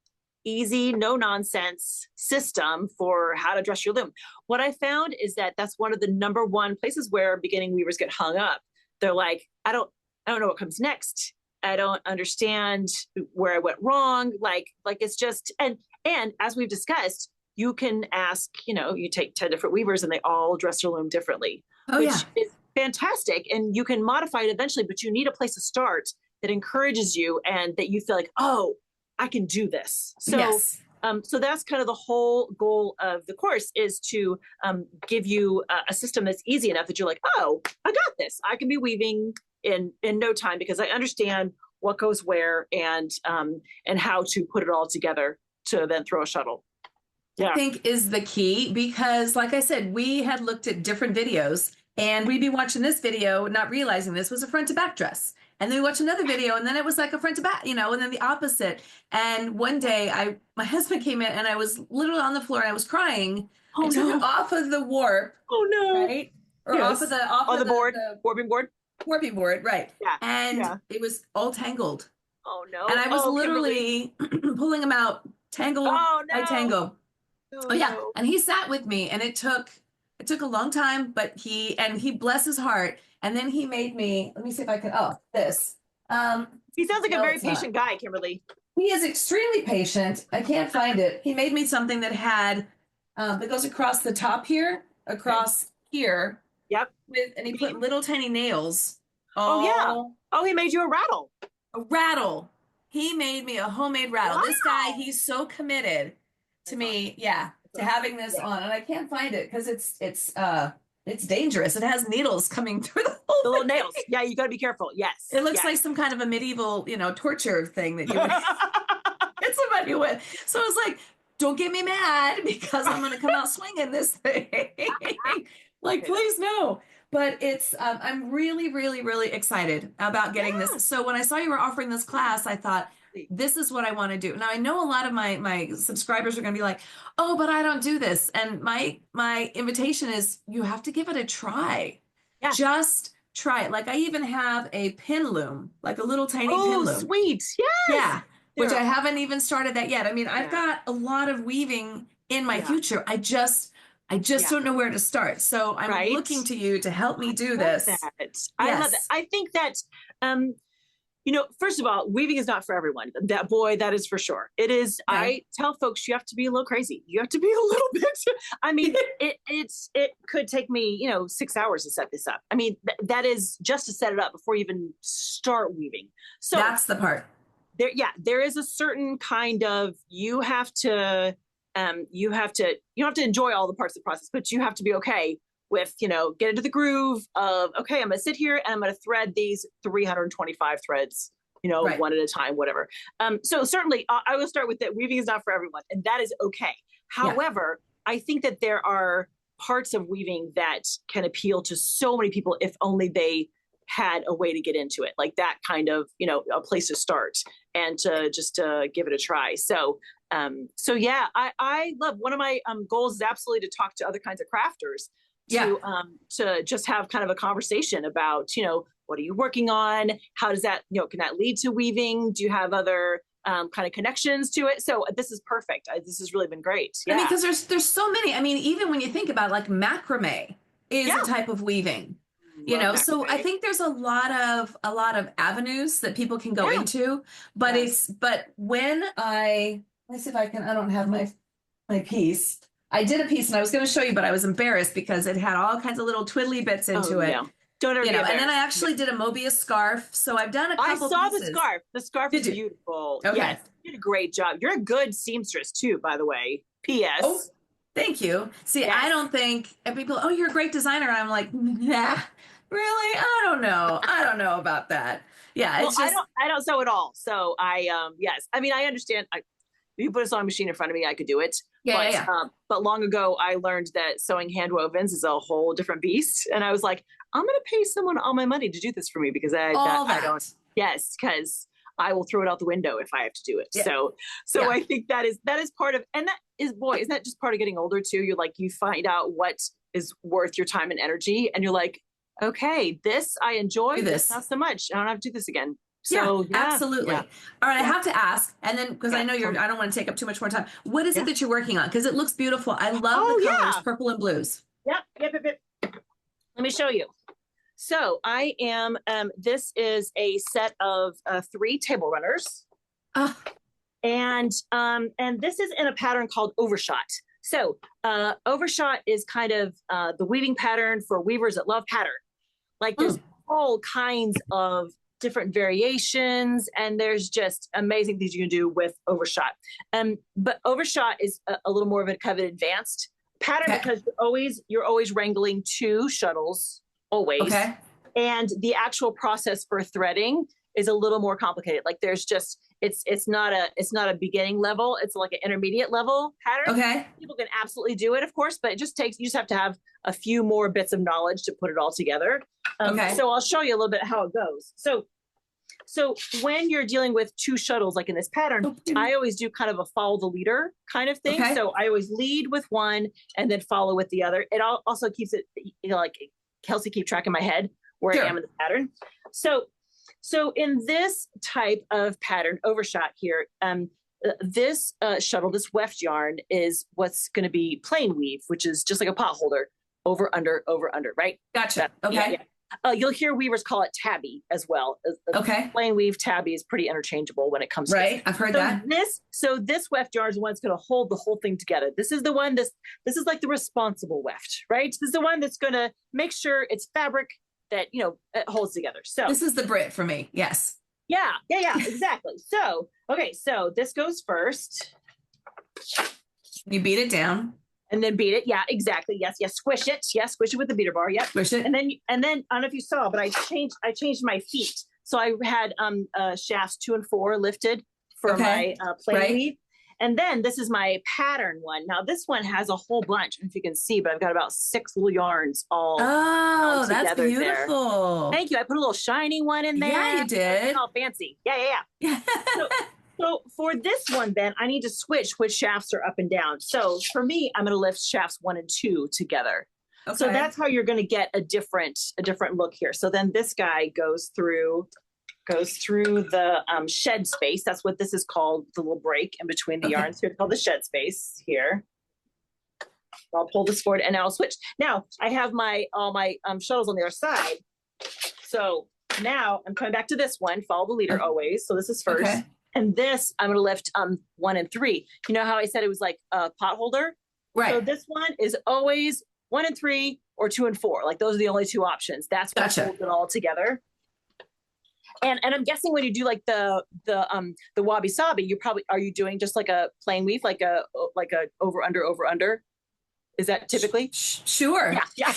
Speaker 2: easy, no nonsense system for how to dress your loom. What I found is that that's one of the number one places where beginning weavers get hung up. They're like, I don't know what comes next. I don't understand where I went wrong. Like it's just, and as we've discussed, you can ask, you take 10 different weavers and they all dress your loom differently, which is fantastic. And you can modify it eventually, but you need a place to start that encourages you and that you feel like, oh, I can do this. So,
Speaker 1: yes.
Speaker 2: So that's kind of the whole goal of the course, is to give you a system that's easy enough that you're like, oh, I got this. I can be weaving in no time because I understand what goes where and how to put it all together to then throw a shuttle.
Speaker 1: I think is the key, because like I said, we had looked at different videos and we'd be watching this video, not realizing this was a front to back dress. And then we watched another video and then it was like a front to back, and then the opposite. And one day my husband came in and I was literally on the floor and I was crying.
Speaker 2: Oh,
Speaker 1: I took
Speaker 2: no.
Speaker 1: it off of the warp.
Speaker 2: Oh no.
Speaker 1: Right? Or off of the
Speaker 2: board, warping board.
Speaker 1: Warping board, right.
Speaker 2: Yeah.
Speaker 1: And it was all tangled.
Speaker 2: Oh no.
Speaker 1: And I was literally pulling them out, tangle by tangle. Oh yeah.
Speaker 2: No.
Speaker 1: And he sat with me and it took a long time, but he bless his heart. And then he made me, let me see if I can, this.
Speaker 2: He sounds like a very patient guy, Kimberly.
Speaker 1: He is extremely patient. I can't find it. He made me something that had, that goes across the top here, across here.
Speaker 2: Yep.
Speaker 1: And he put little tiny nails.
Speaker 2: Oh yeah. Oh, he made you a rattle.
Speaker 1: A rattle. He made me a homemade rattle. Wow. This guy, he's so committed to me, to having this on, and I can't find it because it's dangerous. It has needles coming through the whole
Speaker 2: little nails. Yeah, you got to be careful. Yes,
Speaker 1: it looks like some kind of a medieval, torture thing that you would hit somebody with. So I was like, don't get me mad because I'm going to come out swinging this thing. Like, please no. But it's, I'm really, really, really excited about getting this. So when I saw you were offering this class, I thought, this is what I want to do. Now I know a lot of my subscribers are going to be like, oh, but I don't do this. And my invitation is, you have to give it a try. Yeah. Just try it. Like I even have a pin loom, like a little tiny pin loom.
Speaker 2: Oh, sweet. Yes.
Speaker 1: Yeah. Which I haven't even started that yet. I mean, I've got a lot of weaving in my future. I just don't know where to start. So I'm looking to you to help me do this.
Speaker 2: I love that. I think that, first of all, weaving is not for everyone. That is for sure. It is. Okay. I tell folks you have to be a little crazy. You have to be a little bit. I mean, it could take me, 6 hours to set this up. I mean, that is just to set it up before you even start weaving. So
Speaker 1: that's the part.
Speaker 2: There is a certain kind of, you have to enjoy all the parts of the process, but you have to be okay with, get into the groove of, okay, I'm going to sit here and I'm going to thread these 325 threads, one at a time, whatever. So certainly I will start with that. Weaving is not for everyone, and that is okay. However, I think that there are parts of weaving that can appeal to so many people if only they had a way to get into it, like that kind of, a place to start and to just give it a try. So I love, one of my goals is absolutely to talk to other kinds of crafters to just have kind of a conversation about, what are you working on? How does that, can that lead to weaving? Do you have other kind of connections to it? So this is perfect. This has really been great. Yeah.
Speaker 1: I mean, because there's so many. I mean, even when you think about like macrame is a type of weaving. So I think there's a lot of avenues that people can go into, but when let's see if I don't have my piece. I did a piece and I was going to show you, but I was embarrassed because it had all kinds of little twiddly bits into it.
Speaker 2: Yeah. Don't ever
Speaker 1: and then I actually did a Mobius scarf. So I've done a couple pieces.
Speaker 2: The scarf is beautiful.
Speaker 1: Okay.
Speaker 2: Yes. You did a great job. You're a good seamstress too, by the way. P.S.
Speaker 1: Oh, thank you. See,
Speaker 2: Yes.
Speaker 1: I don't think, and people, oh, you're a great designer. I'm like, nah, really? I don't know. I don't know about that. Yeah,
Speaker 2: Well,
Speaker 1: it's just,
Speaker 2: I don't sew at all. So yes. I mean, I understand. If you put a sewing machine in front of me, I could do it.
Speaker 1: yeah, yeah, yeah.
Speaker 2: But long ago, I learned that sewing hand wovens is a whole different beast, and I was like, I'm going to pay someone all my money to do this for me because I don't. Yes, because I will throw it out the window if I have to do it.
Speaker 1: Yeah.
Speaker 2: So
Speaker 1: Yeah.
Speaker 2: I think that is part of, and that is, boy, isn't that just part of getting older too? You're like, you find out what is worth your time and energy, and you're like, okay, this I enjoy, this not so much. I don't have to do this again. So
Speaker 1: yeah, absolutely.
Speaker 2: Yeah.
Speaker 1: All right, I have to ask, and then because I know I don't want to take up too much more time. What is it that you're working on? Because it looks beautiful. I love the colors, purple and blues.
Speaker 2: Yep. Let me show you. So I am, this is a set of 3 table runners. And this is in a pattern called Overshot. So Overshot is kind of the weaving pattern for weavers that love pattern. Like there's all kinds of different variations, and there's just amazing things you can do with Overshot. But Overshot is a little more of a kind of advanced pattern because you're always wrangling 2 shuttles, always. Okay. And the actual process for threading is a little more complicated. Like there's just, it's not a beginning level. It's like an intermediate level pattern. Okay. People can absolutely do it, of course, but you just have to have a few more bits of knowledge to put it all together. So I'll show you a little bit how it goes. So when you're dealing with 2 shuttles, like in this pattern, I always do kind of a follow the leader kind of thing. Okay. So I always lead with one and then follow with the other. It also keeps it, like Kelsey, keep track in my head where I am in the pattern. So in this type of pattern, Overshot here, this shuttle, this weft yarn is what's going to be plain weave, which is just like a pot holder, over, under, right?
Speaker 1: Gotcha. Okay.
Speaker 2: Yeah. You'll hear weavers call it tabby as well. Okay. Plain weave tabby is pretty interchangeable when it comes to
Speaker 1: right. I've heard that.
Speaker 2: This weft yarn is the one that's going to hold the whole thing together. This is the one, this is like the responsible weft, right? This is the one that's going to make sure it's fabric that, it holds together. So
Speaker 1: this is the Brit for me. Yes.
Speaker 2: Yeah, exactly. So this goes first.
Speaker 1: You beat it down.
Speaker 2: And then beat it. Yeah, exactly. Yes. Squish it. Yes. Squish it with the beater bar. Yep.
Speaker 1: Squish it.
Speaker 2: And then I don't know if you saw, but I changed my feet. So I had shafts 2 and 4 lifted for my plain weave. And then this is my pattern one. Now this one has a whole bunch. I don't know if you can see, but I've got about 6 little yarns all together.
Speaker 1: That's beautiful.
Speaker 2: There. Thank you. I put a little shiny one in there.
Speaker 1: Yeah, you did.
Speaker 2: It's all fancy. Yeah. So for this one, then I need to switch which shafts are up and down. So for me, I'm going to lift shafts 1 and 2 together. Okay. So that's how you're going to get a different look here. So then this guy goes through the shed space. That's what this is called, the little break in between the yarns here. It's called the shed space here. I'll pull this forward and I'll switch. Now I have all my shuttles on the other side. So now I'm coming back to this one, follow the leader always. So this is first. Okay. And this, I'm going to lift 1 and 3. You know how I said it was like a pot holder? Right. So this one is always 1 and 3 or 2 and 4. Like those are the only 2 options. That's what holds it all together. And I'm guessing when you do like the wabi sabi, are you doing just like a plain weave, like a over under? Is that typically?
Speaker 1: Sure.
Speaker 2: Yeah.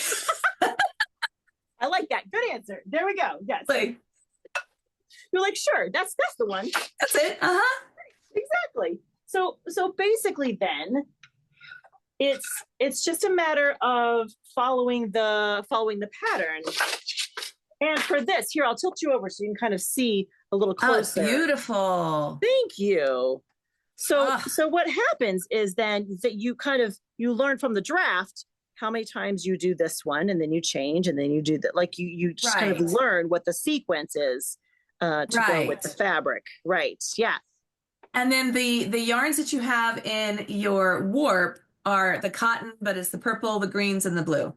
Speaker 2: I like that. Good answer. There we go. Yes. You're like, sure, that's the one.
Speaker 1: That's it.
Speaker 2: Exactly. So basically then it's just a matter of following the pattern. And for this, here, I'll tilt you over so you can kind of see a little closer.
Speaker 1: Oh, beautiful.
Speaker 2: Thank you. So what happens is then that you learn from the draft how many times you do this one, and then you change, and then you do that. Like you just kind of learn what the sequence is. To go with the fabric. Right. Yeah.
Speaker 1: And then the yarns that you have in your warp are the cotton, but it's the purple, the greens, and the blue.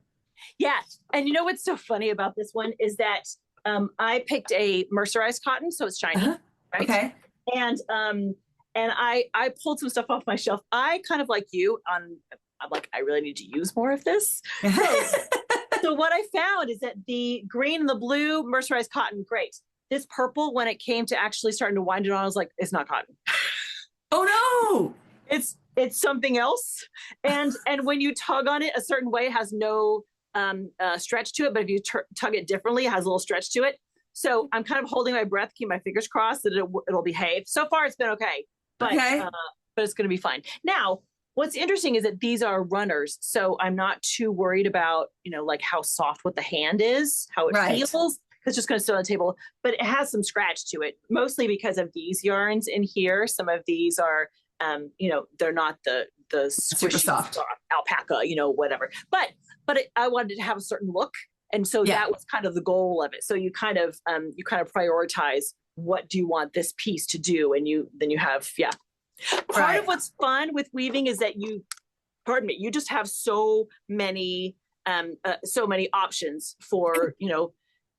Speaker 2: Yeah. And you know what's so funny about this one is that I picked a mercerized cotton, so it's shiny. Right.
Speaker 1: Okay.
Speaker 2: And I pulled some stuff off my shelf. I kind of like you I'm like, I really need to use more of this. So what I found is that the green and the blue mercerized cotton, great. This purple, when it came to actually starting to wind it on, I was like, it's not cotton.
Speaker 1: Oh
Speaker 2: It's something else. And when you tug on it a certain way, it has no stretch to it. But if you tug it differently, it has a little stretch to it. So I'm kind of holding my breath, keep my fingers crossed that it'll behave. So far, it's been okay,
Speaker 1: no. Okay.
Speaker 2: but it's going to be fine. Now, what's interesting is that these are runners, so I'm not too worried about like how soft what the hand is, how it
Speaker 1: Right.
Speaker 2: feels. It's just going to sit on the table, but it has some scratch to it, mostly because of these yarns in here. Some of these are they're not the
Speaker 1: Super
Speaker 2: squishy
Speaker 1: soft.
Speaker 2: alpaca, whatever. But I wanted to have a certain look, and so
Speaker 1: Yeah.
Speaker 2: that was kind of the goal of it. So you kind of prioritize what do you want this piece to do, and then you have Part of what's fun with weaving is that you just have so many options for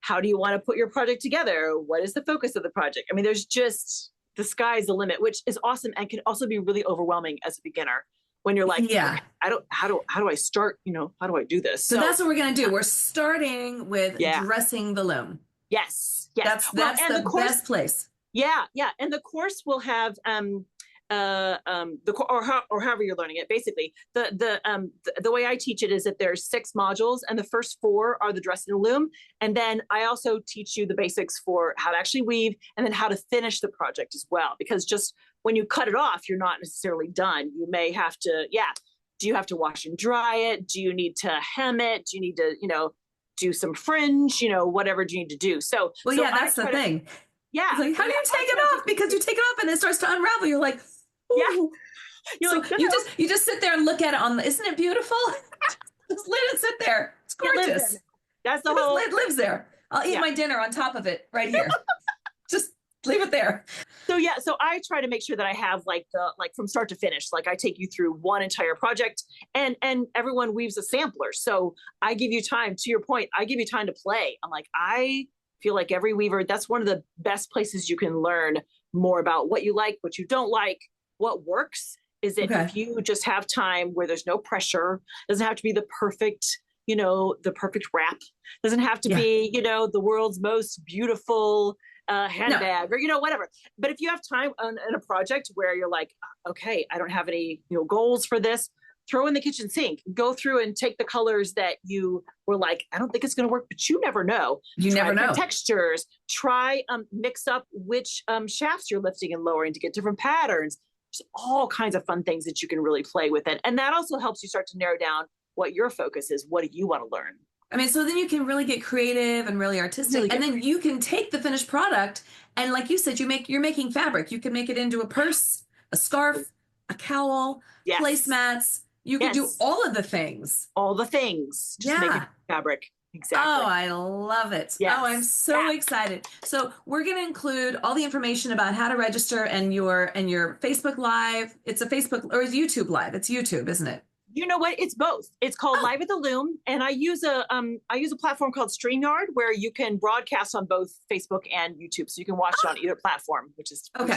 Speaker 2: how do you want to put your project together? What is the focus of the project? I mean, there's just the sky's the limit, which is awesome and can also be really overwhelming as a beginner when you're like,
Speaker 1: Yeah.
Speaker 2: okay, how do I start? How do I do this?
Speaker 1: So that's what we're gonna do. We're starting with dressing the loom.
Speaker 2: Yes.
Speaker 1: That's the best place.
Speaker 2: Yeah. And the course will have or however you're learning it. Basically, the way I teach it is that there's 6 modules, and the first 4 are the dressing the loom, and then I also teach you the basics for how to actually weave, and then how to finish the project as well. Because just when you cut it off, you're not necessarily done. You may have to, do you have to wash and dry it? Do you need to hem it? Do you need to, do some fringe? Whatever do you need to do?
Speaker 1: That's the thing.
Speaker 2: Yeah.
Speaker 1: It's like, how do you take it off? Because you take it off and it starts to unravel. You're like, ooh.
Speaker 2: Yeah. You're
Speaker 1: so
Speaker 2: like, no.
Speaker 1: you just sit there and look at it isn't it beautiful? Just let it sit there. It's gorgeous.
Speaker 2: That's the whole.
Speaker 1: It lives there. I'll eat my dinner on top of it right here. Just leave it there.
Speaker 2: So I try to make sure that I have like from start to finish. Like I take you through one entire project, and everyone weaves a sampler. So I give you time. To your point, I give you time to play. I'm like, I feel like every weaver, that's one of the best places you can learn more about what you like, what you don't like, what works. Is that if you just have time where there's no pressure, doesn't have to be the perfect wrap, doesn't have to be, the world's most beautiful handbag or, whatever. But if you have time in a project where you're like, okay, I don't have any, goals for this, throw in the kitchen sink, go through and take the colors that you were like, I don't think it's going to work, but you never know.
Speaker 1: You never know.
Speaker 2: Textures, try mix up which shafts you're lifting and lowering to get different patterns. There's all kinds of fun things that you can really play with it. And that also helps you start to narrow down what your focus is. What do you want to learn?
Speaker 1: I mean, so then you can really get creative and really artistic, and then you can take the finished product and, like you said, you're making fabric. You can make it into a purse, a scarf, a cowl, placemats. You can do all of the things.
Speaker 2: All the things. Just make it fabric. Exactly.
Speaker 1: Oh, I love it. Yes. Oh, I'm so excited. So we're going to include all the information about how to register and your Facebook Live. It's a Facebook or is YouTube Live. It's YouTube, isn't it?
Speaker 2: You know what? It's both. It's called Live at the Loom, and I use a platform called StreamYard where you can broadcast on both Facebook and YouTube, so you can watch it on either platform, which is fun.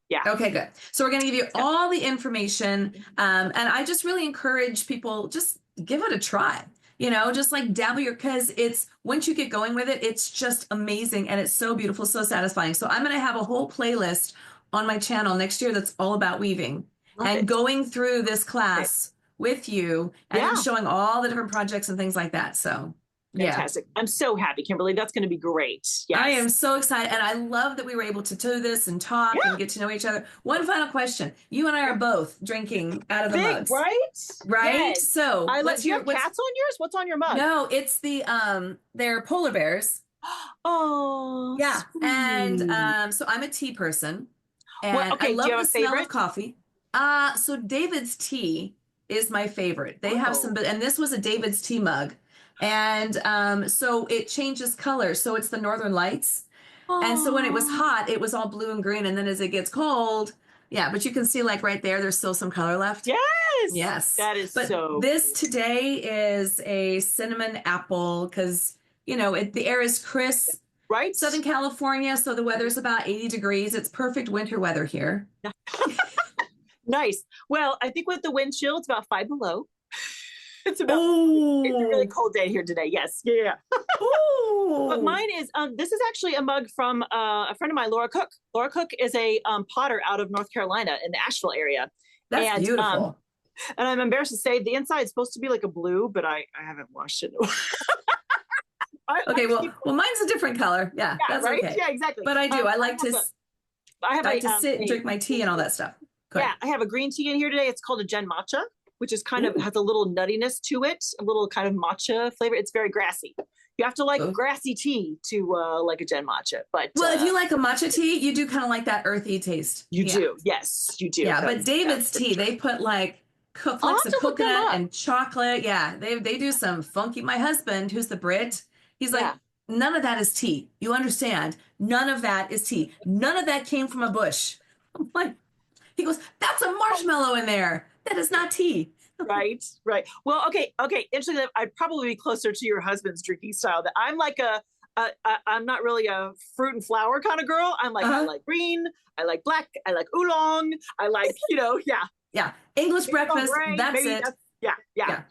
Speaker 2: Yeah.
Speaker 1: Okay, good. So we're going to give you all the information, and I just really encourage people, just give it a try. Just like dabble because it's once you get going with it, it's just amazing and it's so beautiful, so satisfying. So I'm going to have a whole playlist on my channel next year that's all about weaving and going through this class with you and showing all the different projects and things like that. So
Speaker 2: fantastic. I'm so happy, Kimberly. That's going to be great. Yes.
Speaker 1: I am so excited. And I love that we were able to do this and talk and get to know each other. One final question. You and I are both drinking out of the mugs.
Speaker 2: Right?
Speaker 1: Yes. So
Speaker 2: do you have cats on yours? What's on your mug?
Speaker 1: No, it's they're polar bears.
Speaker 2: Oh.
Speaker 1: Yeah.
Speaker 2: Sweet.
Speaker 1: And so I'm a tea person. And I love the smell of coffee. So David's tea is my favorite. They have some, and this was a David's tea mug. And so it changes color. So it's the Northern Lights. And so when it was hot, it was all blue and green. And then as it gets cold, but you can see like right there, there's still some color left. Yes.
Speaker 2: That is
Speaker 1: this today is a cinnamon apple because, the air is crisp.
Speaker 2: Right.
Speaker 1: Southern California. So the weather's about 80 degrees. It's perfect winter weather here.
Speaker 2: Nice. Well, I think with the wind chill, it's about 5 below. It's about, it's a really
Speaker 1: Oh,
Speaker 2: cold day here today. Yes. Yeah. Yeah. But
Speaker 1: oh,
Speaker 2: mine is, this is actually a mug from a friend of mine, Laura Cook. Laura Cook is a potter out of North Carolina in the Asheville area.
Speaker 1: that's
Speaker 2: And
Speaker 1: beautiful.
Speaker 2: and I'm embarrassed to say the inside is supposed to be like a blue, but I haven't washed it. I
Speaker 1: Okay,
Speaker 2: actually,
Speaker 1: well, mine's a different color. Yeah,
Speaker 2: yeah,
Speaker 1: that's
Speaker 2: right?
Speaker 1: okay.
Speaker 2: Yeah, exactly.
Speaker 1: But I do. I
Speaker 2: I have
Speaker 1: like to sit and
Speaker 2: a
Speaker 1: drink my tea and all that stuff. Go
Speaker 2: yeah,
Speaker 1: ahead.
Speaker 2: I have a green tea in here today. It's called a Gen Matcha, which is kind of
Speaker 1: Ooh,
Speaker 2: has a little nuttiness to it, a little kind of matcha flavor. It's very grassy. You have to like
Speaker 1: ooh.
Speaker 2: grassy tea to like a Gen Matcha, but
Speaker 1: Well, if you like a matcha tea, you do kind of like that earthy taste.
Speaker 2: you
Speaker 1: Yeah.
Speaker 2: do. Yes, you do.
Speaker 1: Yeah, but
Speaker 2: That's
Speaker 1: David's
Speaker 2: for
Speaker 1: tea,
Speaker 2: sure.
Speaker 1: they put like
Speaker 2: I'll
Speaker 1: flecks
Speaker 2: have
Speaker 1: of
Speaker 2: to look them
Speaker 1: coconut
Speaker 2: up.
Speaker 1: and chocolate. Yeah, they do some funky. My husband, who's the Brit, he's
Speaker 2: Yeah,
Speaker 1: like, none of that is tea. You understand? None of that is tea. None of that came from a bush. I'm like, he goes, that's a marshmallow in there. That is not tea.
Speaker 2: right, right. Well, okay. Interestingly, I'd probably be closer to your husband's drinking style. That I'm like I'm not really a fruit and flower kind of girl. I'm like, I
Speaker 1: Uh-huh.
Speaker 2: like green, I like black, I like oolong, I like, yeah,
Speaker 1: Yeah. English
Speaker 2: maybe Earl
Speaker 1: breakfast,
Speaker 2: Grey,
Speaker 1: that's
Speaker 2: maybe
Speaker 1: it.
Speaker 2: that's, yeah.
Speaker 1: Yeah.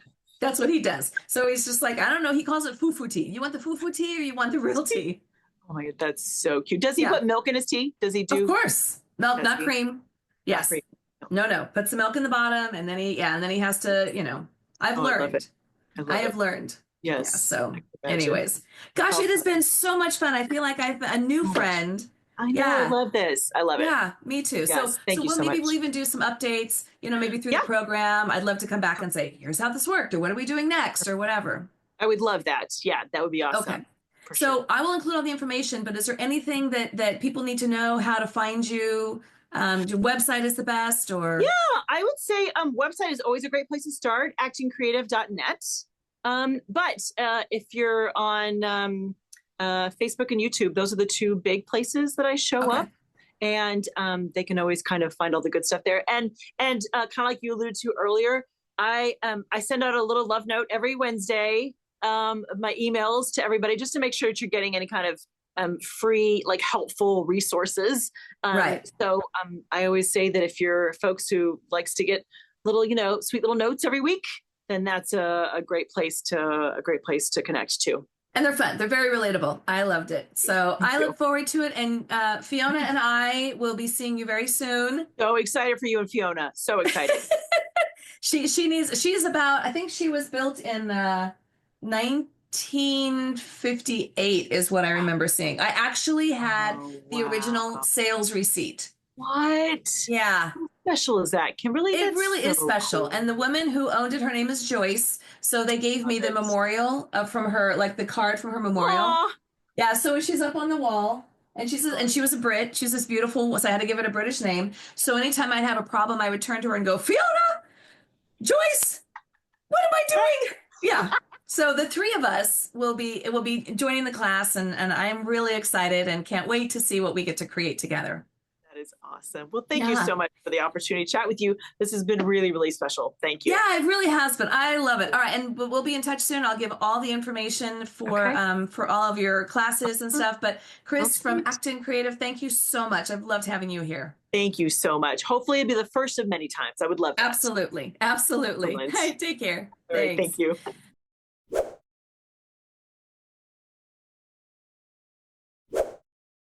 Speaker 1: That's what he does. So he's just like, I don't know. He calls it foo-foo tea. You want the foo-foo tea or you want the real tea?
Speaker 2: Oh my God, that's so cute. Does he
Speaker 1: Yeah.
Speaker 2: put milk in his tea? Does he
Speaker 1: Of
Speaker 2: do?
Speaker 1: course. Milk,
Speaker 2: Does
Speaker 1: not
Speaker 2: he?
Speaker 1: cream.
Speaker 2: Not
Speaker 1: Yes.
Speaker 2: cream.
Speaker 1: No, no. Put some milk in the bottom and then he has to, I've
Speaker 2: Oh, I love it.
Speaker 1: learned.
Speaker 2: I
Speaker 1: I
Speaker 2: love it.
Speaker 1: have learned. Yeah.
Speaker 2: Yes, I
Speaker 1: So,
Speaker 2: can imagine.
Speaker 1: anyways, gosh,
Speaker 2: Oh,
Speaker 1: it has been so much fun. I feel like I've a new
Speaker 2: so much.
Speaker 1: friend.
Speaker 2: I know. I
Speaker 1: Yeah.
Speaker 2: love this. I love it.
Speaker 1: Yeah, me too. So,
Speaker 2: Yes.
Speaker 1: so
Speaker 2: Thank you
Speaker 1: we'll
Speaker 2: so
Speaker 1: maybe we'll
Speaker 2: much.
Speaker 1: even do some updates, maybe through the
Speaker 2: Yeah,
Speaker 1: program. I'd love to come back and say, here's how this worked, or what are we doing next, or whatever.
Speaker 2: I would love that. Yeah, that would be
Speaker 1: Okay.
Speaker 2: awesome for sure.
Speaker 1: So I will include all the information, but is there anything that people need to know how to find you? Your website is the best,
Speaker 2: Yeah,
Speaker 1: or
Speaker 2: I would say website is always a great place to start, actingcreative.net. But if you're on Facebook and YouTube, those are the two big places that I show
Speaker 1: okay,
Speaker 2: up. And they can always kind of find all the good stuff there. And kind of like you alluded to earlier, I send out a little love note every Wednesday, my emails to everybody just to make sure that you're getting any kind of free, like helpful resources.
Speaker 1: right.
Speaker 2: So I always say that if you're folks who likes to get little, sweet little notes every week, then that's a great place to connect to.
Speaker 1: And they're fun. They're very relatable. I loved it. So
Speaker 2: Thank
Speaker 1: I
Speaker 2: you.
Speaker 1: look forward to it. And Fiona and I will be seeing you very soon.
Speaker 2: So excited for you and Fiona. So excited.
Speaker 1: She's about, I think she was built in 1958 is what I remember seeing. I actually had
Speaker 2: Oh,
Speaker 1: the original
Speaker 2: wow.
Speaker 1: sales receipt.
Speaker 2: What?
Speaker 1: Yeah,
Speaker 2: How special is that? Kimberly,
Speaker 1: it
Speaker 2: that's
Speaker 1: really is
Speaker 2: so
Speaker 1: special.
Speaker 2: cool.
Speaker 1: And the woman who owned it, her name is Joyce. So they gave
Speaker 2: Love
Speaker 1: me the
Speaker 2: it.
Speaker 1: memorial from her, like the card from her memorial.
Speaker 2: Aw.
Speaker 1: Yeah, so she's up on the wall. And she was a Brit. She's this beautiful, so I had to give it a British name. So anytime I'd have a problem, I would turn to her and go, Fiona, Joyce, what am I doing? Yeah. So the three of us will be joining the class, and I am really excited and can't wait to see what we get to create together.
Speaker 2: That is awesome. Well, thank you
Speaker 1: Yeah.
Speaker 2: so much for the opportunity to chat with you. This has been really, really special. Thank you.
Speaker 1: Yeah, it really has been. I love it. All right, and we'll be in touch soon. I'll give all the information for all of your classes and stuff. But Chris from
Speaker 2: Okay.
Speaker 1: Acton Creative, thank you so much. I've loved having you here.
Speaker 2: Thank you so much. Hopefully it'll be the first of many times. I would love that.
Speaker 1: Absolutely. Absolutely.
Speaker 2: Excellent.
Speaker 1: Hey, take care.
Speaker 2: All right.
Speaker 1: Thanks.
Speaker 2: Thank you.